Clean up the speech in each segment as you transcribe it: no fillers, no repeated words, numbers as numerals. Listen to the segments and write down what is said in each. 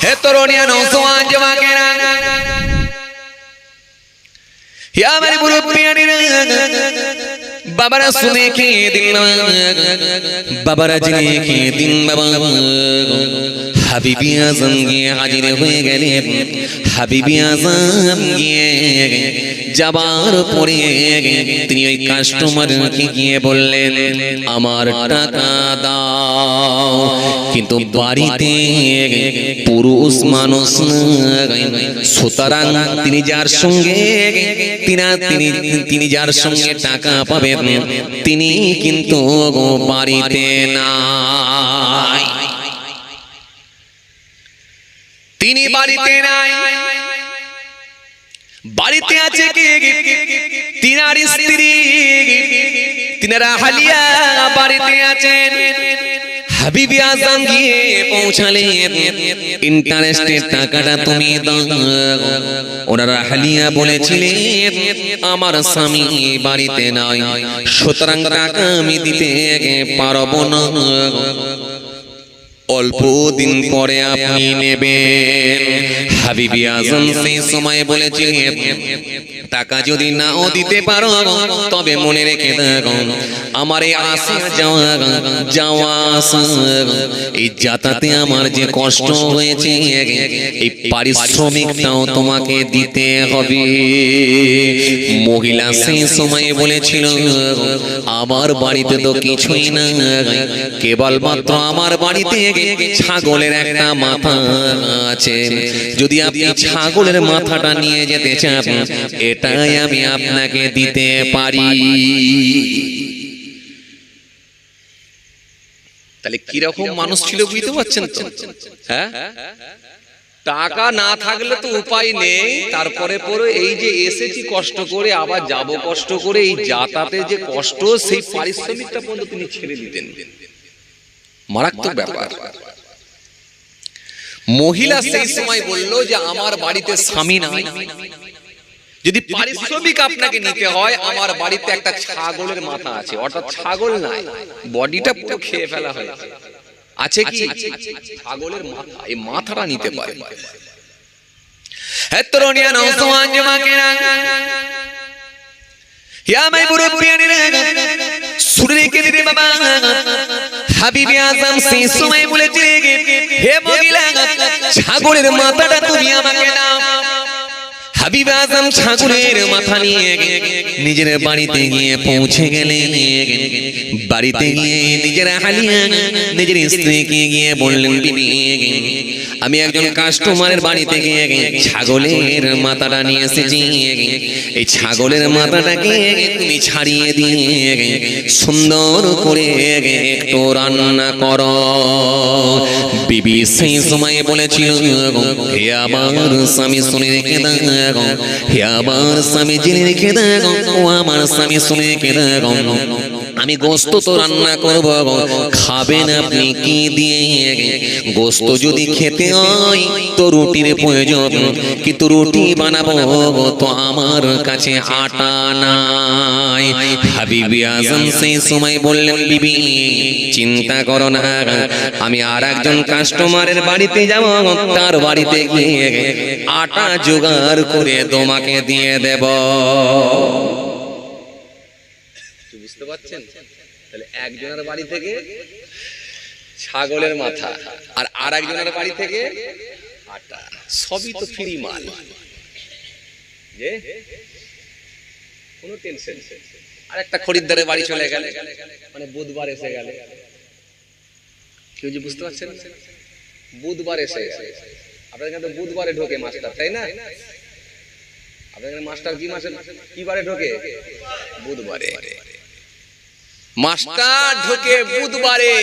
हे तरुणिया नौजवान जवाकेरा या मेरे मुरब्बिया बाबारा सुने के दिन बाबारा जिने के दिन बाबा হাবিবি আজম গিয়ে হাজির হয়ে গেলেন। হাবিবি আজম গিয়ে যাবার পরে তিনি ওই কাস্টমারকে গিয়ে বললেন আমার টাকা দাও, কিন্তু বাড়িতে পুরুষ মানুষ সুতরাং তিনি যার সঙ্গে তিনি যার সঙ্গে টাকা পাবেন তিনি কিন্তু বাড়িতে নাই, তিনি বাড়িতে নাই। বাড়িতে আছে কে? তিনার স্ত্রী, তিনারা হালিয়া বাড়িতে আছেন। হাবিবি আজম গিয়ে পৌঁছালেন, ইন্টারেস্টের টাকাটা তুমি দাও। ওনারা হালিয়া বলেছিলেন আমার স্বামী বাড়িতে নাই, সুতরাং টাকা আমি দিতে পারবো না, অল্প দিন পরে আপনি নেবেন। হাবিবি আজম সেই সময় বলেছিলেন টাকা যদি নাও দিতে পারো তবে মনে রেখে দাও আমার এই আসা যাওয়া আসা এই যাতায়াতে আমার যে কষ্ট হয়েছে এই পারিশ্রমিকটাও তোমাকে দিতে হবে। মহিলা সেই সময় বলেছিল আমার বাড়িতে তো কিছুই না, কেবলমাত্র আমার বাড়িতে ছাগলের একটা মাথা আছে, যদি আপনি ছাগলের মাথাটা নিয়ে যেতে চান এটাই আমি আপনাকে দিতে পারি। তাহলে কিরকম মানুষ ছিল বুঝতে পারছেন তো? হ্যাঁ, টাকা না থাকলে তো উপায় নেই, তারপরে পরে এই যে এসেছি কষ্ট করে আবার যাব কষ্ট করে, এই যাতায়াতে যে কষ্ট সেই পারিশ্রমিকটা পর্যন্ত তিনি ছেড়ে দিতেন। মারাত্মক ব্যাপার। মহিলা সেই সময় বলল যে আমার বাড়িতে স্বামী নাই, যদি পারিশ্রমিক আপনাকে নিতে হয় আমার বাড়িতে একটা ছাগলের মাথা আছে, অর্থাৎ ছাগল নাই, বডিটা পুরো খেয়ে ফেলা হয়েছে, আছে কি ছাগলের মাথা, এই মাথাটা নিতে পারে। হে তরুণিয়া নওজওয়ান জওয়াকেরা ইয়া মাই মুরব্বিয়ানিরা শুনে কে দিদি বাবা। হাবিবি আজম সেই সময় বলেছিলেন হে মহিলা ছাগলের মাথাটা তুমি আমাকে দাও। হাবিব আজম ছাগলের মাথা নিয়ে নিজের বাড়িতে গিয়ে পৌঁছে গেলেন। বাড়িতে গিয়ে নিজের হালিয়া নিজের স্ত্রীকে গিয়ে বললেন বিবি আমি একজন কাস্টমারের বাড়িতে গিয়ে ছাগলের মাথাটা নিয়ে এসেছি, এই ছাগলের মাথাটাকে তুমি ছাড়িয়ে দিয়ে সুন্দর করে একটু রান্না করো। বিবি সেই সময় বলেছিল হে আমার স্বামী শুনে রেখে দাও, হে আমার স্বামী জেনে রেখে দাও, ও আমার স্বামী শুনে রেখে দাও আমি গোস্ত তো রান্না করব, খাবেন আপনি কি দিয়ে? গোস্ত যদি খেতে হয় তো রুটির প্রয়োজন, কিন্তু রুটি বানাবো তো আমার কাছে আটা নাই। হাবিবি আজম সেই সময় বললেন বিবি চিন্তা করো না, আমি আর একজন কাস্টমারের বাড়িতে যাব, তার বাড়িতে গিয়ে আটা জোগাড় করে তোমাকে দিয়ে দেব। বুঝতে পারছেন? তাহলে একজনের বাড়ি থেকে ছাগলের মাথা আর আরেকজনের বাড়ি থেকে আটা, সবই তো ফ্রি মাল, যে কোনো টেনশন। আর একটা খরিদ্দারের বাড়ি চলে গেলে মানে বুধবার এসে গেলে, কেউ যে বুঝতে পারছেন বুধবার এসে গেলে আপনাদের এখানে তো বুধবারে ঢোকে মাস্টার, তাই না? আপনাদের এখানে মাস্টার কি মাসে কি বারে ঢোকে? বুধবারে মাস্টার ঢোকে বুধবারে।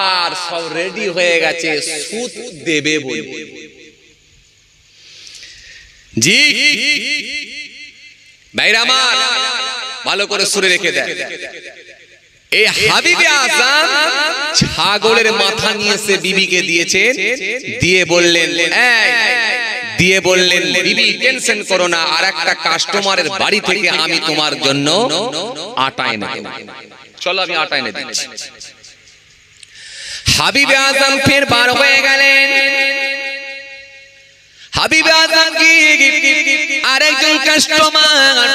আর সব রেডি হয়ে গেছে সুদ দেবে বলে। জি ভাইরা আমার ভালো করে শুনে রেখে দেন, এই হাবিবে আজম ছাগলের মাথা নিয়ে এসে বিবিকে দিয়েছেন, দিয়ে বললেন বিবি টেনশন করো না, আর একটা কাস্টমারের বাড়ি থেকে আমি তোমার জন্য আটা এনে দেব, চলো আমি আটা এনে দিচ্ছি। হাবিবে আজম ফের বার হয়ে গেলেন। হাবিবে আজম কি আরেকজন কাস্টমার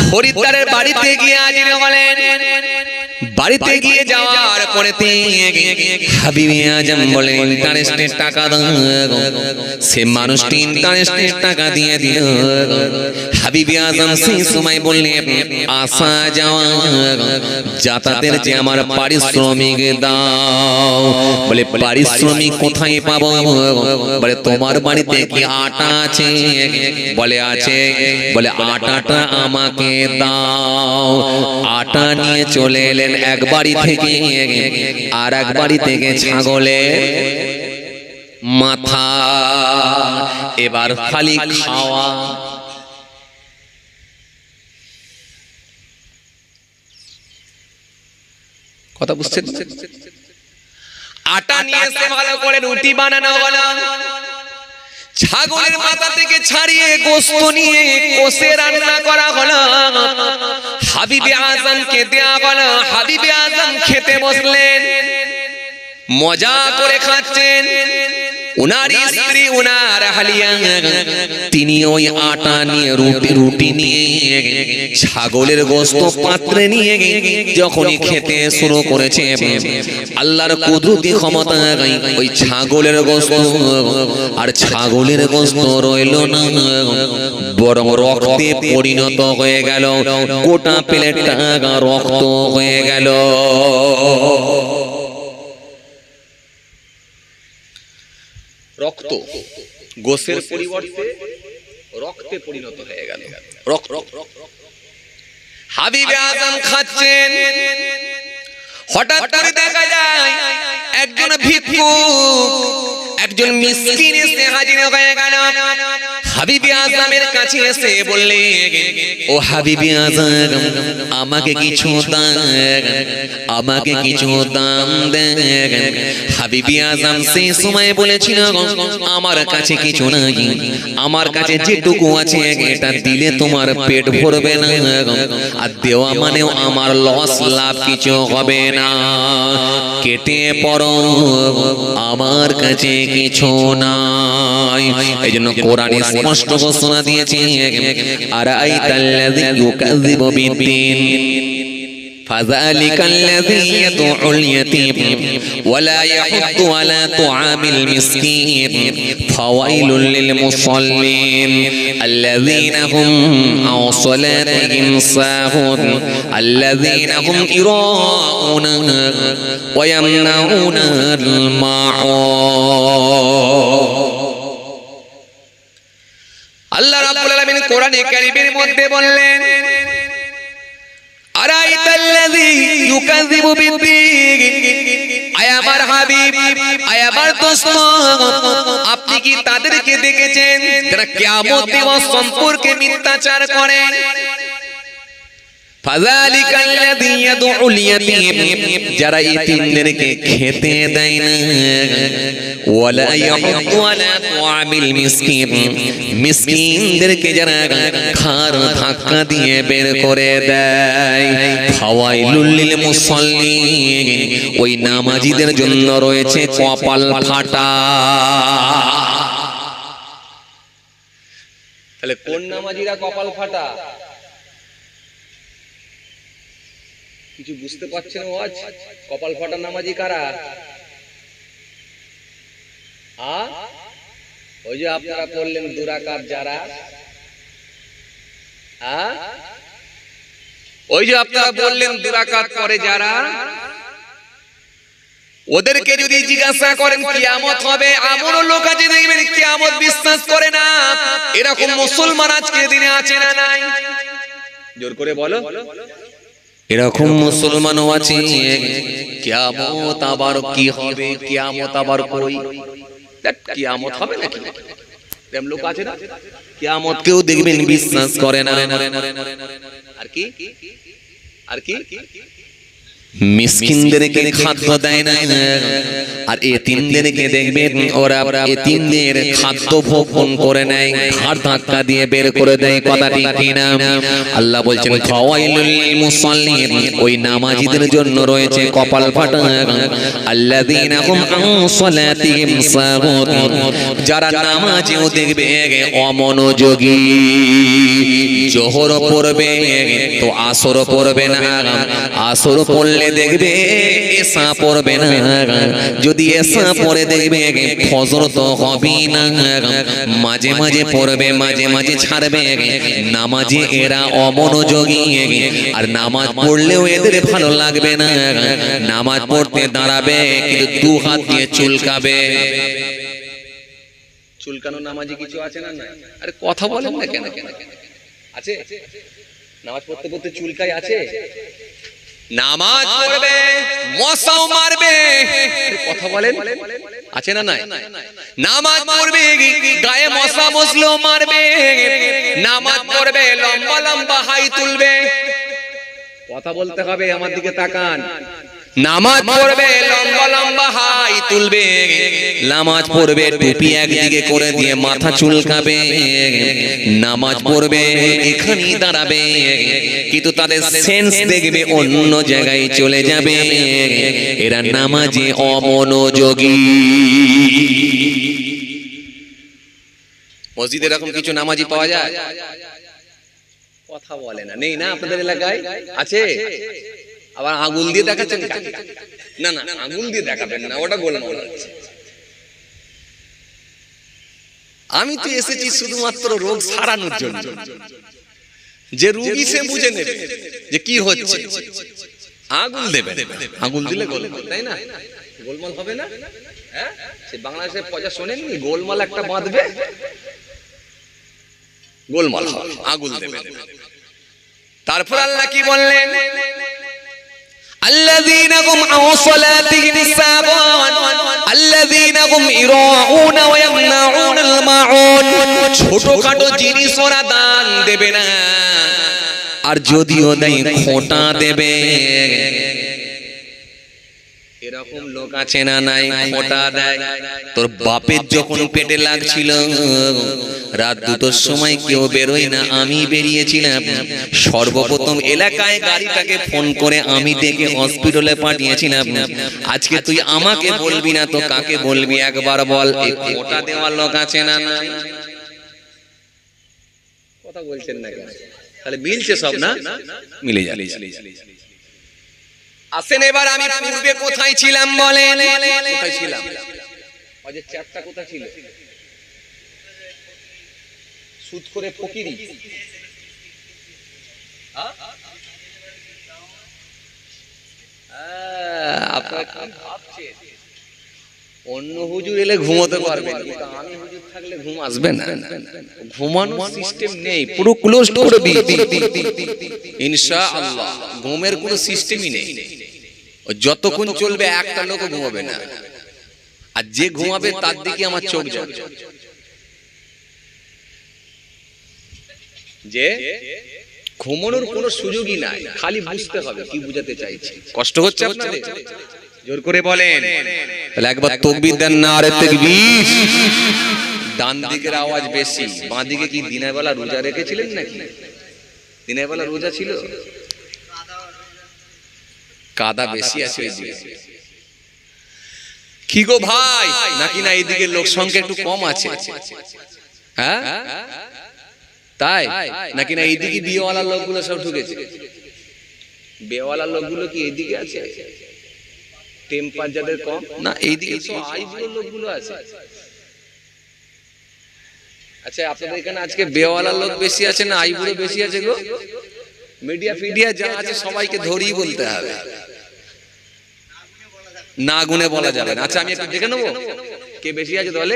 খরিদ্দারের বাড়িতে গিয়ে হাজির হলেন। বাড়িতে গিয়ে যাওয়ার পরেতে হাবিবে আজম বলেন ইন্টারেস্টের টাকা দাও। সে মানুষটি ইন্টারেস্টের টাকা দিয়ে দিল। হাবিবে আজম সেই সময় বললেন আসা যাওয়া যাতায়াতের যে আমার পারিশ্রমিক দাও। বলে পারিশ্রমিক কোথায় পাবো? বলে তোমার বাড়িতে কি আটা আছে? বলে আছে। বলে আটাটা আমাকে দাও। আটা নিয়ে চলে এলেন এক বাড়ি থেকে আর এক বাড়ি থেকে ছাগলের মাথা। এবার খালি খাওয়া। কথা বুঝছেন? আটা নিয়ে এসে ভালো করে রুটি বানানো হলো। ছাগলের মাথা থেকে ছাড়িয়ে গোশত নিয়ে কষে রান্না করা হলো। হাবিবে আজমকে দেয়া হলো। হাবিবে আজম খেতে বসলেন। মজা করে খাচ্ছেন। উনার স্ত্রী উনার হালিয়া তিনি ওই আটা নিয়ে রুটি নিয়ে ছাগলের গোশত পাত্রে নিয়ে যখনই খেতে শুরু করেছে আল্লাহর কুদরতি ক্ষমতা ওই ছাগলের গোশত আর ছাগলের গোশত রইল না, বরং রক্তে পরিণত হয়ে গেল। গোটা প্লেটটা রক্ত হয়ে গেল। রক্ত গোশের পরিবর্তে রক্তে পরিণত হয়ে গেল। রক্ত। হাবিবে আজম খাচ্ছেন। হঠাৎ করে দেখা যায় একজন ভিক্ষুক, একজন মিসকিন এসে হাজির হয়ে গেল। হাবিবে আজমের কাছে এসে বললে ও হাবিবে আজম আমাকে কিছু দান, আমাকে কিছু দাম দেন। হাবিবে আজম সেই সময় বলেছিল আমার কাছে কিছু নাই, আমার কাছে যেটুকু আছে এটা দিলে তোমার পেট ভরবে না, আর দেওয়া মানেও আমার লস, লাভ কিছু হবে না। কেটে পড়ো, আমার কাছে কিছু নাই। এই জন্য কোরআনে স্পষ্ট ঘোষণা দিয়েছে আরাইতাল্লাযী ইউকাযযিবু বিদ্দীন فذلك الذي يدعو اليتيم ولا يحض على طعام المسكين فويل للمصلين الذين هم عن صلاتهم ساهون الذين هم يراءون ويمنعون الماعون। আল্লাহ রাব্বুল আলামিন কোরআনে কারীমের মধ্যে বললেন আরাইতাল্লাযী ইউকাযযিবু বিদ্দীন, আয় আমার হাবিব, আয় আমার দোস্ত, আপনি কি তাদেরকে দেখেছেন যারা কিয়ামত দিবস সম্পর্কে মিথ্যাচার করে? ফাযালিকাল্লাযী ইয়াদউল ইয়াতীম, যারা ইতিমদেরকে খেতে দেয় না। ওয়ালা ইয়াহুদ্দু আলা তুআমিল মিসকিন, মিসকিনদেরকে যারা খার ধাক্কা দিয়ে বের করে দেয়। ফাওয়াইলুল লিল মুসাল্লিন, ওই নামাজীদের জন্য রয়েছে কপাল ফাটা। তাহলে কোন নামাজীরা কপাল ফাটা? কিছু বুঝতে পারছেন? ওয়াজ কপাল ফাটা নামাজি কারা? ওই যে আপনারা পড়লেন দুরাকাত যারা, ওই যে আপনারা বললেন দুরাকাত করে যারা, ওদেরকে যদি জিজ্ঞাসা করেন কিয়ামত হবে, এমন লোক আছে দেখবেন কিয়ামত বিশ্বাস করে না। এরকম মুসলমান আজকের দিনে আছে না নাই? জোর করে বলো। এরকম মুসলমানও আছে। কিয়ামত আবার কি হবে? কিয়ামত আবার কই? কিয়ামত হবে নাকি? এরকম লোক আছে না? কিয়ামত কেউ দেখবেন বিশ্বাস করে না। আর কি? আর কি? মিসকিনদেরকে খাদ্য দেয় না, আর এতিমদেরকে দেখবেন ওরা এতিমদের খাদ্য ভক্ষণ করে নেয়, ঘাড় ধাক্কা দিয়ে বের করে দেয়। কথা ঠিক কিনা? আল্লাহ বলছেন ফাওয়াইলুল লিল মুসাল্লিন, ওই নামাজীদের জন্য রয়েছে কপাল ফাটা, আল্লাযীনা হুম আন সালাতিহিম সাহুন, যারা নামাজেও দেখবে অমনোযোগী। জোহর পড়বে তো আসর পড়বে না, আসর পড়লে দেখবে এশা পড়বে না, যদি এশা পড়ে দেখবে ফজর তো হবেই না, মাঝে মাঝে পড়বে মাঝে মাঝে ছাড়বে। নামাজে এরা অমনোযোগী, আর নামাজ পড়লেও এদের ভালো লাগবে না। নামাজ পড়তে দাঁড়াবে কিন্তু দু হাত দিয়ে চুলকাবে। চুলকানো নামাজে কিছু আছে না? আরে কথা বলেন না কেন? আছে? নামাজ পড়তে পড়তে চুলকায় আছে? নামাজ পড়বে মশাও মারবে, কথা বলেন আছে না? নাই। নামাজ পড়বে গায়ে মশা বসলেও মারবে, নামাজ পড়বে লম্বা লম্বা হাই তুলবে। কথা বলতে হবে, আমার দিকে তাকান। নামাজ পড়বে লম্বা লম্বা হাই তুলবে, নামাজ পড়বে টুপি একদিকে করে দিয়ে মাথা চুলকাবে, নামাজ পড়বে এখানেই দাঁড়াবে, কিন্তু তাদের সেন্স দেখবে অন্য জায়গায় চলে যাবে। এরা নামাজে অমনোযোগী। মসজিদে এরকম কিছু নামাজি পাওয়া যায়? কথা বলে না। নেই না? আপনাদের এলাকায় আছে? আবার আগুন দিয়ে দেখাচ্ছেন? না না, আগুন দিয়ে দেখাবেন না, ওটা গোলমাল হচ্ছে। আমি তো এসেছি শুধুমাত্র রোগ সারানোর জন্য। যে রোগী সে বুঝে নেবে যে কি হচ্ছে। আগুন দেবে, আগুন দিলে গোলমাল, তাই না? গোলমাল হবে না? হ্যাঁ, সে বাংলাদেশের প্রজা শোনেননি? গোলমাল একটা বাঁধবে, গোলমাল হবে, আগুন দেবে। তারপর আল্লাহ কি বললেন? الذين هم عن صلاتهم ساهون الذين هم يراءون ويمنعون الماعون। ছোটখাটো জিনিস ওরা দান দেবে না, আর যদিও দেয় খোঁটা দেবে। এরকম লোক আছে না? নাই। খোঁটা দেয়। তোর বাপের যখন পেটে লাগছিল, রাত 2টার সময় কেউ বেরোয় না, আমি বেরিয়েছিলাম। সর্বপ্রথম এলাকায় গাড়িটাকে ফোন করে আমি ডেকে হসপিটালে পাঠিয়েছিলাম। আজকে তুই আমাকে বলবি না তো কাকে বলবি? একবার বল। এই খোঁটা দেওয়ার লোক আছে না? নাই। কথা বলছেন না কেন? তাহলে মিলছে সব না? মিলে যাচ্ছে। আসেন এবার, আমি পূর্বে কোথায় ছিলাম বলেন? কোথায় ছিলাম? অজের চ্যাপটা কোথায় ছিল? সুদ করে ফকিরি। আপনারা কি ভাবছেন? অন্য হুজুর এলে ঘুমোতে পারবেন, কিন্তু আমি হুজুর থাকলে ঘুম আসবে না। ঘুমানোর সিস্টেম নেই, পুরো ক্লোজ করে দিই ইনশাআল্লাহ। ঘুমের কোনো সিস্টেমই নেই। যতক্ষণ চলবে একটা লোক ঘুমাবে না, আর যে ঘুমাবে তার দিকে আমার চোখ যাবে। যে ঘুমানোর কোনো সুযোগই নাই, খালি বুঝতে হবে কি বুঝাতে চাইছি। কষ্ট হচ্ছে আপনাদের? জোর করে বলেন। তাহলে একবার তাকবীর দেন, নারে তাকবীর। ডান দিকের আওয়াজ বেশি, বাঁ দিকে কি দিনের বেলা রোজা রেখেছিলেন নাকি? দিনের বেলা রোজা ছিল? কাদা বেশি আছে ওইদিকে। কি গো ভাই, নাকি না এইদিকে লোক সংখ্যা একটু কম আছে? হ্যাঁ তাই নাকি না এইদিকে বিয়েওয়ালার লোকগুলো সব ঢুকেছে? বিয়েওয়ালার লোকগুলো কি এইদিকে আছে? টেম্পার যাদের কম না, এইদিকে তো আইবুড়ো লোকগুলো আছে। আচ্ছা, আপনাদের এখানে আজকে বিয়েওয়ালার লোক বেশি আছে না আইবুড়ো বেশি আছে গো? মিডিয়া ফিডিয়া যা আছে সবাইকে ধরেই বলতে হবে, না গুনে বলা যাবে না। আচ্ছা, আমি একটু দেখে নেবো কে বেশি আছে তাহলে?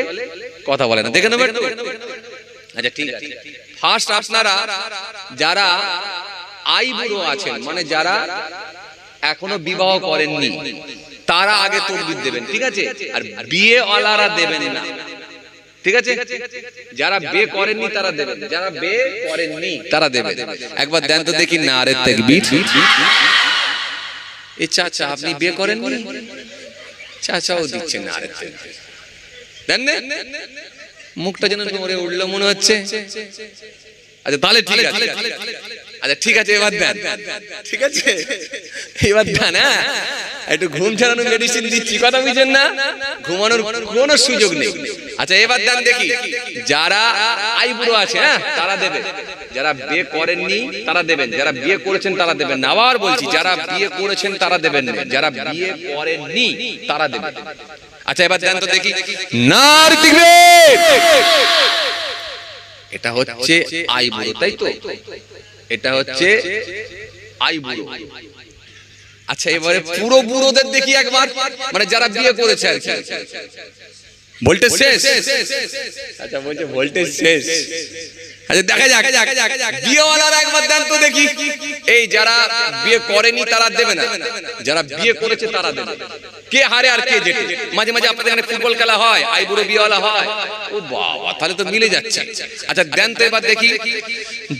কথা বলে না, দেখে নেবো একটু। আচ্ছা ঠিক আছে। ফার্স্ট আপনারা যারা আইবুড়ো আছেন, মানে যারা এখনো বিবাহ করেননি, তারা আগে তাকবীর দেবেন, ঠিক আছে? আর বিয়েওয়ালারা দেবেন না, ঠিক আছে? যারা বিয়ে করেননি তারা দেবেন, যারা বিয়ে করেননি তারা দেবেন। একবার দেন তো দেখি, নারে তাকবীর। এ চাচা আপনি বিয়ে করেননি? চাচাও দিচ্ছেন না, আরে দেন না, মুখটা যেন নড়ে উঠলো মনে হচ্ছে। আচ্ছা তাহলে ঠিক আছে, আচ্ছা ঠিক আছে এবার দেন, ঠিক আছে এবার দেন। হ্যাঁ একটু ঘুম ছাড়ানোর মেডিসিন দিচ্ছি, কথা বুঝছেন না? ঘুমানোর কোনো সুযোগ নেই। আচ্ছা এবার দেন দেখি, যারা আইবুড়ো আছে হ্যাঁ তারা দেবেন, যারা বিয়ে করেননি তারা দেবেন, যারা বিয়ে করেছেন তারা দেবেন না। আবার বলছি, যারা বিয়ে করেছেন তারা দেবেন না, যারা বিয়ে করেননি তারা দেবেন। আচ্ছা এবার দেন তো দেখি, নার দিবে। এটা হচ্ছে আইবুড়ো, তাই তো? এটা হচ্ছে আইবুড়ো। আচ্ছা এবারে পুরো বুড়োদের দেখি একবার, মানে যারা বিয়ে করেছে আর কি। ভোল্টেজ শেষ? আচ্ছা বলছে ভোল্টেজ শেষ। আচ্ছা দেখা যাক, বিয়েওয়ালারা একবার দেন তো দেখি। এই যারা বিয়ে করেনি তারা দেবে না, যারা বিয়ে করেছে তারা দেবে। কে হারে আর কে জেতে? মাঝে মাঝে আপনাদের এখানে ফুটবল খেলা হয়, আইবুড়ো বিয়েওয়ালা হয়। ও বাবা, তাহলে তো মিলে যাচ্ছে। আচ্ছা দেন তো এবার দেখি,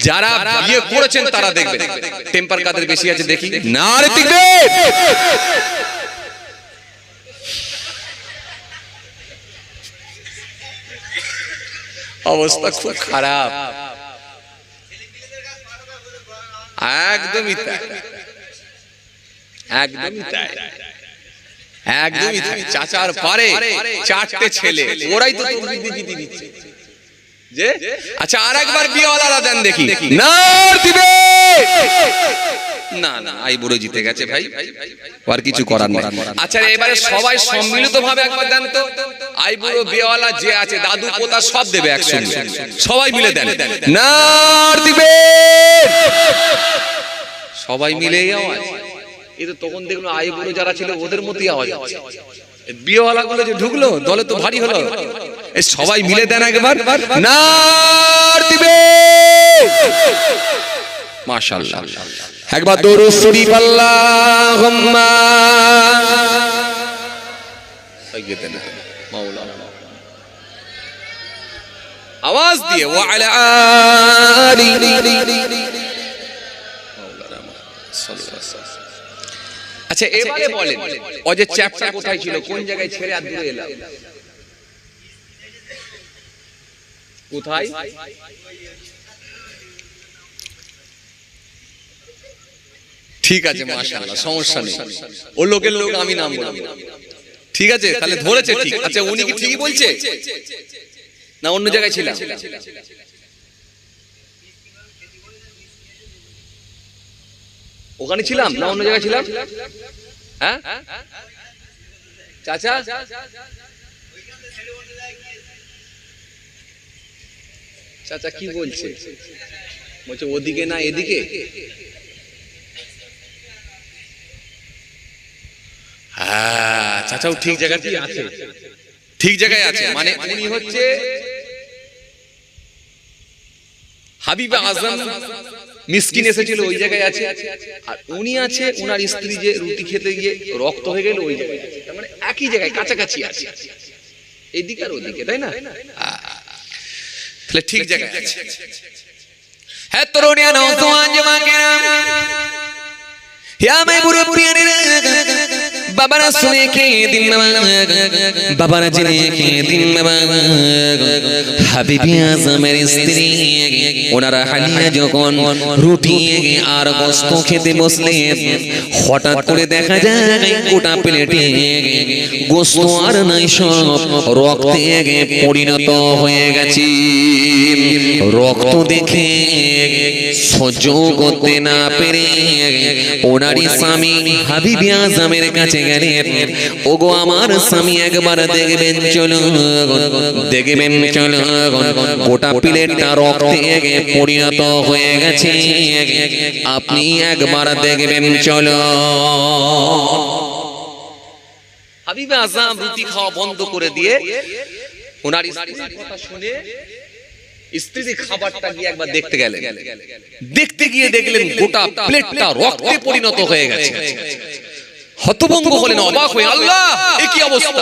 যারা বিয়ে করেছেন তারা দেখবেন। টেম্পার কাদের বেশি আছে দেখি, না রে দেখবে। অবস্থা খুব খারাপ, একদমই তাই, একদমই তাই, একদমই তাই। চাচার পারে চারটে ছেলে, ওরাই তো জিতে দিচ্ছে যে। আচ্ছা আর একবার বিয়েওয়ালারা দেন দেখি, না দিবে না, না আইবুড়ো জিতে গেছে ভাই, আর কিছু করার নেই। আচ্ছা এবারে সবাই সম্মিলিত ভাবে একবার দেন তো, আইবুড়ো বিয়েওয়ালা যে আছে, দাদু পোতা সব দেবে একসঙ্গে, সবাই মিলে দেন, না দিবে। সবাই মিলে আওয়াজ। এই তো তখন দেখলো আইবুড়ো যারা ছিল ওদের মতোই আওয়াজ হচ্ছে, বিয়েওয়ালা গুলো যে ঢুকলো দলে তো ভারী হলো। এই সবাই মিলে দেন একবার, না দিবে। মাশাআল্লাহ, একবার দরুদ শরীফ আল্লাহুম্মা সাইয়্যিদানা মাওলানা, আওয়াজ দিয়ে ওয়া আলা আলি মাওলানা সাল্লাল্লাহু। আচ্ছা এবারে বলেন, ও যে চ্যাপ্টার কোথায় ছিল, কোন জায়গায় ছেড়ে আর দূরে এলাম? কোথায়? ঠিক আছে মাশাআল্লাহ, সমস্যা নেই, ও লোকের লোক আমি নাম বলবো, ঠিক আছে তাহলে ধরেছে ঠিক। আচ্ছা উনি কি ঠিকই বলছে না অন্য জায়গায় ছিলাম? ওখানে ছিলাম না অন্য জায়গায় ছিলাম? হ্যাঁ চাচা, চাচা কি বলছে? বলছে ওদিকে না এদিকে। হ্যাঁ চাচাও ঠিক জায়গাতেই আছে, ঠিক জায়গায় আছে। মানে উনি হচ্ছে হাবিব আজম মিসকিন এসেছিল ওই জায়গায় আছে, আর উনি আছে ওনার স্ত্রী যে রুটি খেতে গিয়ে রক্ত হয়ে গেল ওই জায়গায় আছে। তার মানে একই জায়গায় কাছাকাছি আছে, এদিকে আর ওদিকে, তাই না? তাহলে ঠিক জায়গায় আছে। হ্যাঁ তরুণিয়া নওজোয়ান জওয়ানেরা, ইয়া মাই বুড়ো প্রিয়ানেরা, বাবারা শুনে কে দিন বাবা, বাবারা জেনে কে দিন বাবা। হাবিবি আজমের স্ত্রী ওনারা হালিয়া যখন রুটি আর গোশত খেতে বসলেন, হঠাৎ করে দেখা যায় গোটা প্লেটে গোশত আর নাই, সব রক্তে পরিণত হয়ে গেছে। রক্ত দেখে সহ্য করতে না পেরে ওনারই স্বামী হাবিবি আজমের কাছে গেলেন, ওগো আমার স্বামী একবার দেখবেন চলো, দেখবেন চলো, গোটা প্লেটটা রক্তে পরিণত হয়ে গেছে, আপনি একবার দেখবেন চলো। হাবিব আজম রুটি খাওয়া বন্ধ করে দিয়ে ওনার স্ত্রীর কথা শুনে স্ত্রী খাবারটা গিয়ে একবার দেখতে গেলেন, দেখতে গিয়ে দেখলেন গোটা প্লেটটা রক্তে পরিণত হয়ে গেছে। হতভম্ব হলেন, অবাক হয়ে, আল্লাহ এ কি অবস্থা?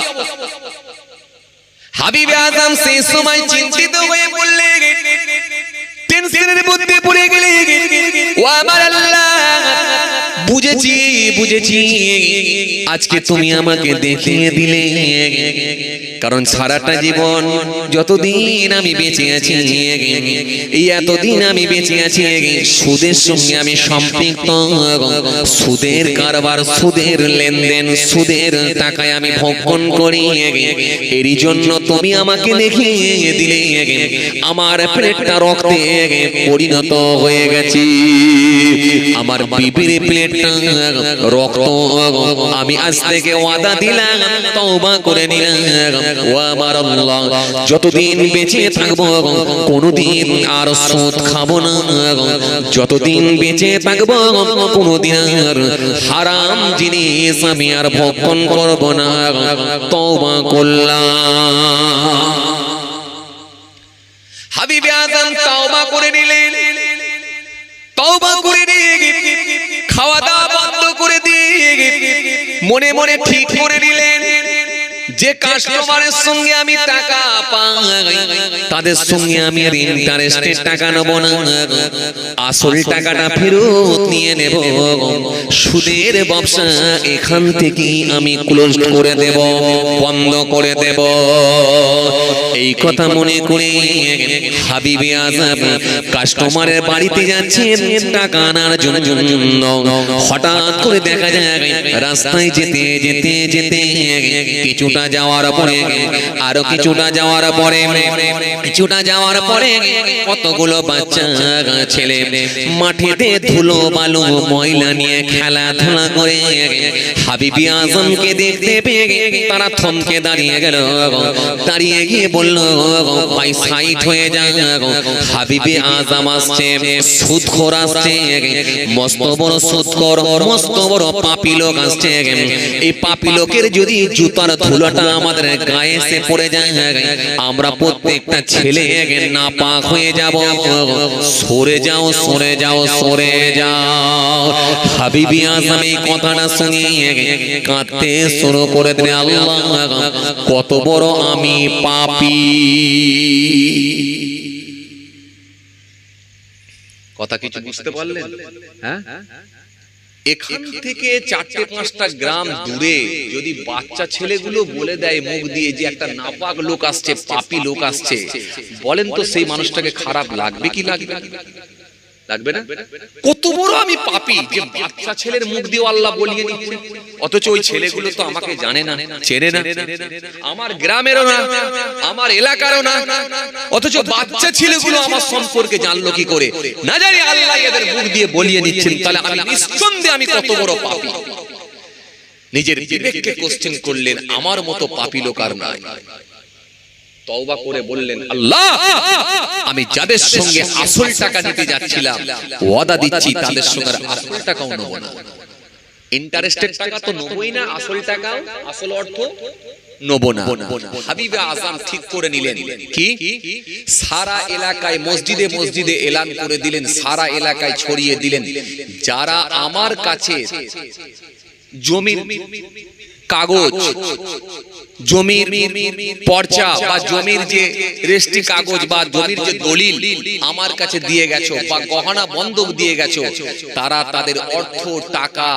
হাবিব আজম সেই সময় চিন্তিত হয়ে বললেন, টেনশনের মধ্যে পড়ে গেলেন, ও আমার আল্লাহ বুঝে বুঝেছি আজকে তুমি আমাকে দেখিয়ে দিলে কারণ সারাটা জীবন যতদিন আমি বেঁচে আছি এই এতদিন আমি বেঁচে আছি সুদের সঙ্গে আমি সম্পৃক্ত সুদের কারবার সুদের লেনদেন সুদের টাকায় আমি ভক্ষণ করি এরই জন্য তুমি আমাকে দেখিয়ে দিলে আমার প্লেটটা রক্তে পরিণত হয়ে গেছে আমার বিবির প্লেটটা রক্ত আমি আজ থেকে ওয়াদা দিলাম তওবা করে নিলাম ও আমার আল্লাহ যতদিন বেঁচে থাকবো কোনোদিন আর সুদ খাবো না যতদিন বেঁচে থাকবো কোনোদিন আর হারাম জিনিস আমি আর ভক্ষণ করব না তওবা করলাম হাবিবে আযম তওবা করে নিলেন তওবা করে দিয়ে খাওয়া দাওয়া বন্ধ করে দিয়ে মনে মনে ঠিক করে নিলেন যে কাস্টমারের সঙ্গে আমি টাকা পাই তাদের সঙ্গে আমি আর ইন্টারেস্টের টাকা নেব না আসল টাকাটা ফেরত নিয়ে নেব সুদের ব্যবসা এখান থেকে আমি ক্লোজ করে দেব বন্ধ করে দেব এই কথা মনে করে হাবিবে আযম কাস্টমারের বাড়িতে যাচ্ছেন টাকা আনার জন্য হঠাৎ করে দেখা যায় রাস্তায় যেতে যেতে যেতে কিছুটা যাওয়ার পরে আরো কিছুটা যাওয়ার পরে কতগুলো বাচ্চা ছেলে মাঠেতে ধুলো বালু ময়লা নিয়ে খেলাধুলা করে হাবিবে আযমকে দেখতে পেয়ে তারা থমকে দাঁড়িয়ে গেল দাঁড়িয়ে গিয়ে বলল ভাই সাইড হয়ে যা হাবিবে আযম আসছে সুদখোর আসছে মস্ত বড় সুদখোর মস্ত বড় পাপী লোক আসছে এই পাপী লোকের যদি জুতার ধুলোটা আমাদের গায়ে এসে পড়ে যায় আমরা প্রত্যেকটা ছেলে নাপাক হয়ে যাব সরে যাও সরে যাও সরে যাও হাবিবে আযম এই কথাটা শুনে কাঁদতে শুরু করে দিলেন আল্লাহ কত বড় আমি পাপী কথা কিছু বুঝতে পারলেন হ্যাঁ এখান থেকে 4-5টা গ্রাম দূরে যদি বাচ্চা ছেলেগুলো বলে দেয় মুখ দিয়ে যে একটা নাপাক লোক আসছে পাপী লোক আসছে বলেন তো সেই মানুষটাকে খারাপ লাগবে কি লাগবে না কত বড় আমি পাপী যে বাচ্চা ছেলের মুখ দিয়ে আল্লাহ বলিয়ে দিচ্ছে অথচ ওই ছেলেগুলো তো আমাকে জানে না চেনে না আমার গ্রামেরও না আমার এলাকারও না অথচ বাচ্চা ছেলেগুলো আমার সম্পর্কে জানলো কি করে না জানি আল্লাহ এদের মুখ দিয়ে বলিয়ে নিচ্ছেন তাহলে আমি নিঃসন্দেহে আমি কত বড় পাপী নিজের বিবেককে কোশ্চেন করলেন আমার মতো পাপী লোক আর নাই তওবা করে বললেন আল্লাহ আমি যাদের সঙ্গে আসল টাকা নিতে যাচ্ছিলাম ওয়াদা দিচ্ছি তাদের সঙ্গে আসল টাকাও নেব না ইন্টারেস্টেড টাকা তো নেবই না আসল টাকাও আসল অর্থ নেব না হাবিবে আযম ঠিক করে নিলেন কি সারা এলাকায় মসজিদে মসজিদে এলান করে দিলেন সারা এলাকায় ছড়িয়ে দিলেন যারা আমার কাছে জমির কাগজ জমির পর্চা বা জমির যে রেজিস্ট্রি কাগজ বা জমির যে দলিল আমার কাছে দিয়ে গেছো বা গহনা বন্ধক দিয়ে গেছো তারা তাদের অর্থ টাকা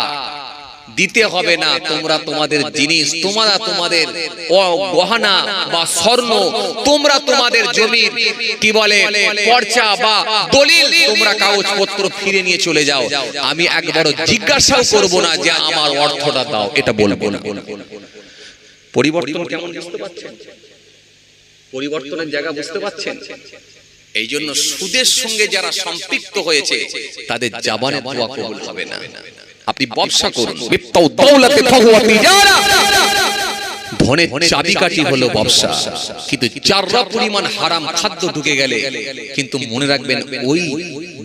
দিতে হবে না তোমরা তোমাদের জিনিস তোমরা তোমাদের গহনা বা স্বর্ণ তোমরা তোমাদের জমির কি বলে পর্চা বা দলিল তোমরা কাগজপত্র ফিরে নিয়ে চলে যাও আমি একবারও জিজ্ঞাসাও করব না যে আমার অর্থটা দাও এটা বলবো না পরিবর্তন কেমন বুঝতে পারছেন পরিবর্তনের জায়গা বুঝতে পারছেন এই জন্য সুদের সঙ্গে যারা সম্পৃক্ত হয়েছে তাদের জবানে দোয়া কবুল হবে না আপনি ব্যবসা করুন ধনের চাবিকাঠি হলো ব্যবসা কিন্তু চাররা পরিমাণ হারাম খাদ্য ঢুকে গেলে কিন্তু মনে রাখবেন ওই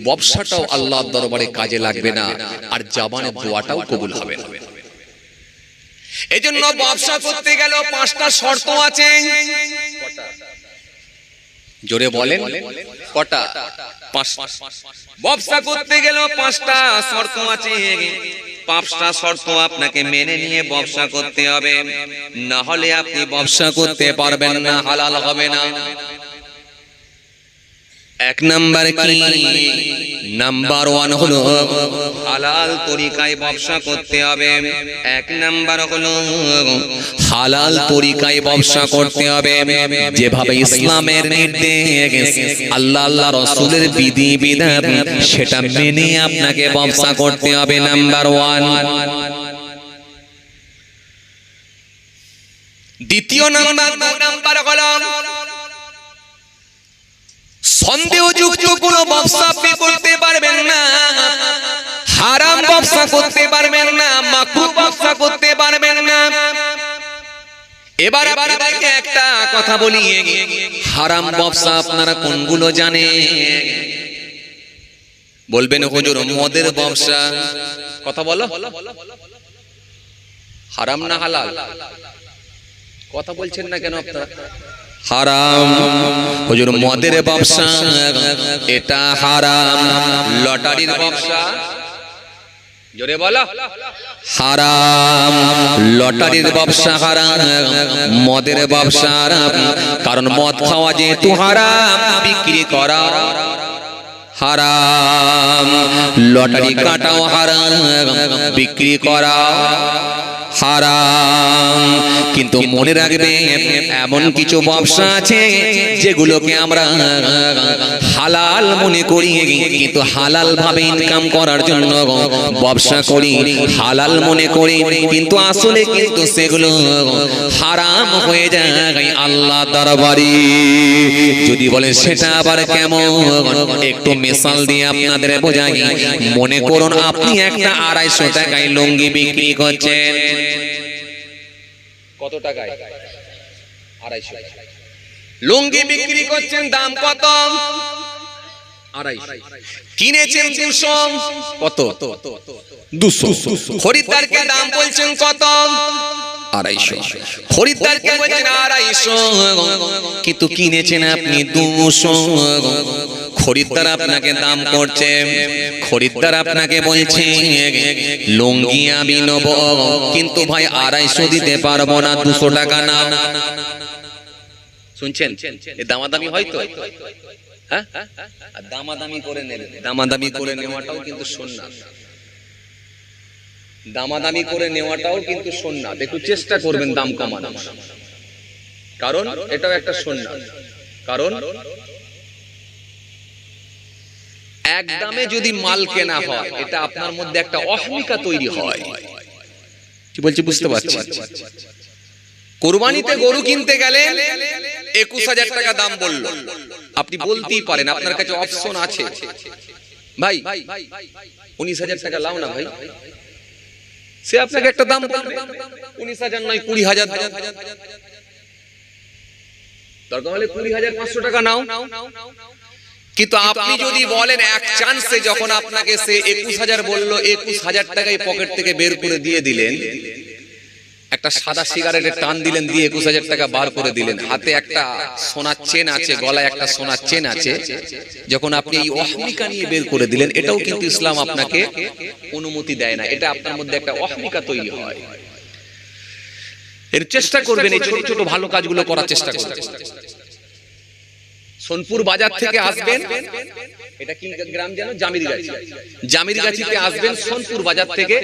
ব্যবসাটাও আল্লাহর দরবারে কাজে লাগবে না আর জবানের দোয়াটাও কবুল হবে না এজন্য ব্যবসা করতে গেল 5টা শর্ত আছে জোরে বলেন কটা ব্যবসা করতে গেল 5টা শর্ত আছে 5টা শর্ত আপনাকে মেনে নিয়ে ব্যবসা করতে হবে না হলে আপনি ব্যবসা করতে পারবেন না হালাল হবে না 1 নাম্বার কি নাম্বার 1 হলো হালাল তরিকায় ব্যবসা করতে হবে। 1 নাম্বার হলো হালাল তরিকায় ব্যবসা করতে হবে, যেভাবে ইসলামের নির্দেশ, আল্লাহ রাসূলের বিধি বিধান সেটা মেনে আপনাকে ব্যবসা করতে হবে। নাম্বার 1। দ্বিতীয় নাম্বার হলো সন্দেহযুক্ত কোনো ব্যবসা আপনি করতে পারবেন না, হারাম ব্যবসা করতে পারবেন না, মাকরুহ ব্যবসা করতে পারবেন না। এবার আপনাদেরকে একটা কথা বলি, হারাম ব্যবসা আপনারা কোনগুলো জানেন? বলবেন হুজুর মদের ব্যবসা। কথা বলো, হারাম না হালাল? কথা বলছেন না কেন আপনারা? হারাম। হুজুর মদের ব্যবসা এটা হারাম। লটারির ব্যবসা, জোরে বলো, হারাম। লটারির ব্যবসা হারাম, মদের ব্যবসা হারাম। কারণ মদ খাওয়া যেহেতু হারাম, বিক্রি করা হারাম। লটারি কাটাও হারাম, বিক্রি করা হারাম। কিন্তু মনে রাখবেন এমন কিছু ব্যবসা আছে যেগুলোকে আমরা হালাল মনে করি, কিন্তু হালাল ভাবে ইনকাম করার জন্য ব্যবসা করি, হালাল মনে করি, কিন্তু আসলে কিন্তু সেগুলো হারাম হয়ে যায় আল্লাহ দরবারে। যদি বলে সেটা আবার কেমন, একটু মিসাল দিয়ে আপনাদের বোঝাই। মনে করুন আপনি একটা 250 টাকায় লুঙ্গি বিক্রি করছেন। কত টাকায়? 250 লুঙ্গি বিক্রি করছেন। দাম কত? 250। কিনেছেন 200। কত? 200। খরিদ্দারকে দাম বলছেন কত? 250। খরিদ্দারকে বলছেন 250, কিন্তু কিনেছেন আপনি 200। খরিদ্দার আপনাকে দাম করছে, খরিদ্দার আপনাকে বলছে লুঙ্গি আমি নেব, কিন্তু ভাই 250 দিতে পারবো না, 200 টাকা নাও। শুনছেন? দামাদামি হয়তো, হ্যাঁ, দামাদামি করে নেবেন। দামাদামি করে নেওয়াটাও কিন্তু সুন্নাত। দামাদামি করে নেওয়াটাও কিন্তু সুন্নাত। একটু চেষ্টা করবেন দাম কমানোর, কারণ এটাও একটা সুন্নাত। কারণ এক দামে যদি মাল কেনা হয়, এটা আপনার মধ্যে একটা অহমিকা তৈরি হয়। কি বলছি বুঝতে পারছেন? কুরবানিতে গরু কিনতে গেলে 21,000 টাকা দাম বললো, আপনি বলতেই পারেন, আপনার কাছে অপশন আছে, ভাই 19,000 টাকা লাও না ভাই। সে আপনাকে একটা দাম বলবে, 19,000 নয় 20,000 দাও, দরকার হলে 20,500 টাকা নাও। কিন্তু আপনি যদি বলেন এক চান্সে, যখন আপনাকে সে 21,000 বললো, 21,000 টাকাই পকেট থেকে বের করে দিয়ে দিলেন, একটা সাদা সিগারেটের টান দিলেন, দিয়ে 21,000 টাকা বার করে দিলেন, হাতে একটা সোনার চেন আছে, গলায় একটা সোনার চেন আছে, যখন আপনি এই অহমিকা নিয়ে বের করে দিলেন, এটাও কিন্তু ইসলাম আপনাকে অনুমতি দেয় না। এটা আপনার মধ্যে একটা অহমিকা তৈরি হয়। এর চেষ্টা করবেন, এই ছোট ছোট ভালো কাজগুলো করার চেষ্টা করবেন। সোনপুর বাজার থেকে আসবেন, এটা কি গ্রাম যেন? জামিরগাছি। জামিরগাছিতে আসবেন সোনপুর বাজার থেকে।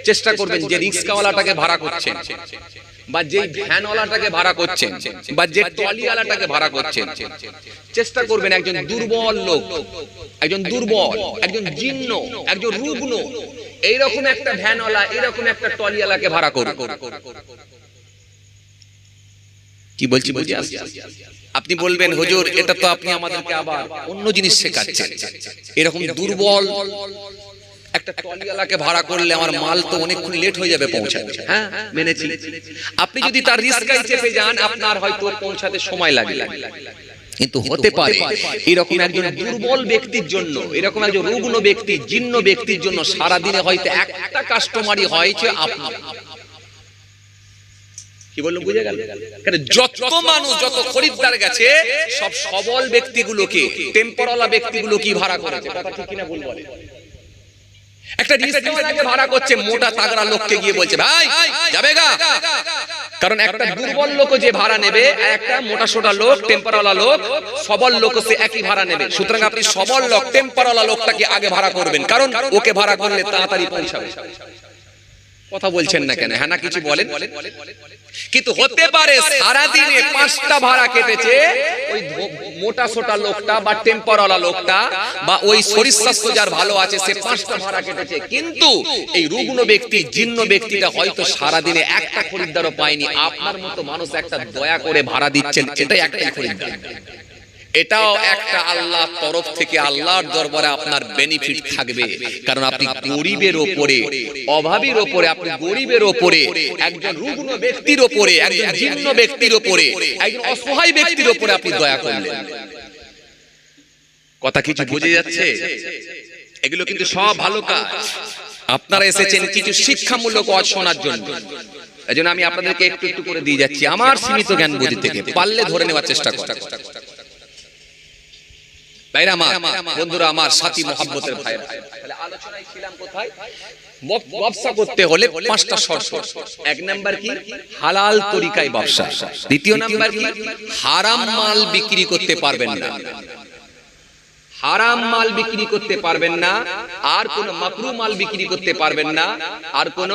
চেষ্টা করবেন যে রিক্সাওয়ালাটাকে ভাড়া করছেন, বা যে ভ্যানওয়ালাটাকে ভাড়া করছেন, বা যে ট্রলিওয়ালাটাকে ভাড়া করছেন, চেষ্টা করবেন একজন দুর্বল লোক, একজন দুর্বল, একজন জীর্ণ, একজন রুগ্ন, এইরকম একটা ভ্যানওয়ালা, এরকম একটা ট্রলিওয়ালাকে ভাড়া করুন। কি বলছি বুঝে আসছে? আপনি বলবেন হুজুর এটা তো আপনি আমাদেরকে আবার অন্য জিনিস শেখাচ্ছেন। এরকম দুর্বল একটা ট্রলিওয়ালাকে ভাড়া করলে আমার মাল তো অনেকক্ষণ লেট হয়ে যাবে পৌঁছাতে। হ্যাঁ, মেনেছি। আপনি যদি তার রিস্কায় চেপে যান, আপনার হয়তো পৌঁছাতে সময় লাগে, কিন্তু হতে পারে এরকম একজন দুর্বল ব্যক্তির জন্য, এরকম একজন রুগ্ন ব্যক্তি, জীর্ণ ব্যক্তির জন্য সারা দিনে হয়তো একটা কাস্টমারই হয়েছে আপনার। কি বললাম বুঝে গেল? যত মানুষ, যত খরিদ্দার গেছে, সব সবল ব্যক্তিগুলোকে, টেম্পোরালা ব্যক্তিগুলো কি ভাড়া করেছে? কথা ঠিক কিনা ভুল বলে? একটা রিক্সাওয়ালাকে ভাড়া করছে, মোটা তাগড়া লোককে গিয়ে বলছে ভাই যাবে গা, কারণ একটা দুর্বল লোক যে ভাড়া নেবে, একটা মোটা সোটা লোক টেম্পারওয়ালা লোক, সবল লোক সে একই ভাড়া নেবে। সুতরাং আপনি সবল লোক টেম্পারওয়ালা লোকটাকে আগে ভাড়া করবেন, কারণ ওকে ভাড়া করলে তাড়াতাড়ি পৌঁছাবে। কথা বলছেন না কেন? হ্যাঁ না কিছু বলেন? কিন্তু হতে পারে সারা দিনে 5টা ভাড়া কেটেছে ওই মোটা সোটা লোকটা বা টেম্পারওয়ালা লোকটা, বা ওই শরীর স্বাস্থ্য যার ভালো আছে সে 5টা ভাড়া কেটেছে, কিন্তু এই রুগ্ন ব্যক্তি জীর্ণ ব্যক্তিটা হয়তো সারা দিনে একটা খরিদ্দারও পায়নি। আপনার মতো মানুষ একটা দয়া করে ভাড়া দিচ্ছেন, এটাই একটাই খরিদ্দার। এটাও একটা আল্লাহর তরফ থেকে, আল্লাহর দরবারে আপনার বেনিফিট থাকবে। কারণ আপনি গরিবের ওপরে, অভাবীর ওপরে, আপনি গরিবের ওপরে, একজন রুগ্ন ব্যক্তির ওপরে, একজন জীর্ণ ব্যক্তির ওপরে, একজন অসহায় ব্যক্তির ওপরে আপনি দয়া করলেন। কথা কিছু বুঝে যাচ্ছে? এগুলো কিন্তু সব ভালো কাজ। আপনারা এসেছেন কিছু শিক্ষামূলক ওয়াজ শোনার জন্য, এজন্য আমি আপনাদেরকে একটু একটু করে দিয়ে যাচ্ছি আমার সীমিত জ্ঞান বুদ্ধি থেকে, পারলে ধরে নেওয়ার চেষ্টা করুন। ভাইরা আমার, বন্ধুরা আমার, সাথী মহব্বতের ভাইরা, তাহলে আলোচনায় ছিলাম কোথায়? ব্যবসা করতে হলে 5টা শর্ত। 1 নাম্বার কি? হালাল তরিকায় ব্যবসা। দ্বিতীয় নাম্বার কি? হারাম মাল বিক্রি করতে পারবেন না, হারাম মাল বিক্রি করতে পারবেন না, আর কোন মাকরু মাল বিক্রি করতে পারবেন না, আর কোন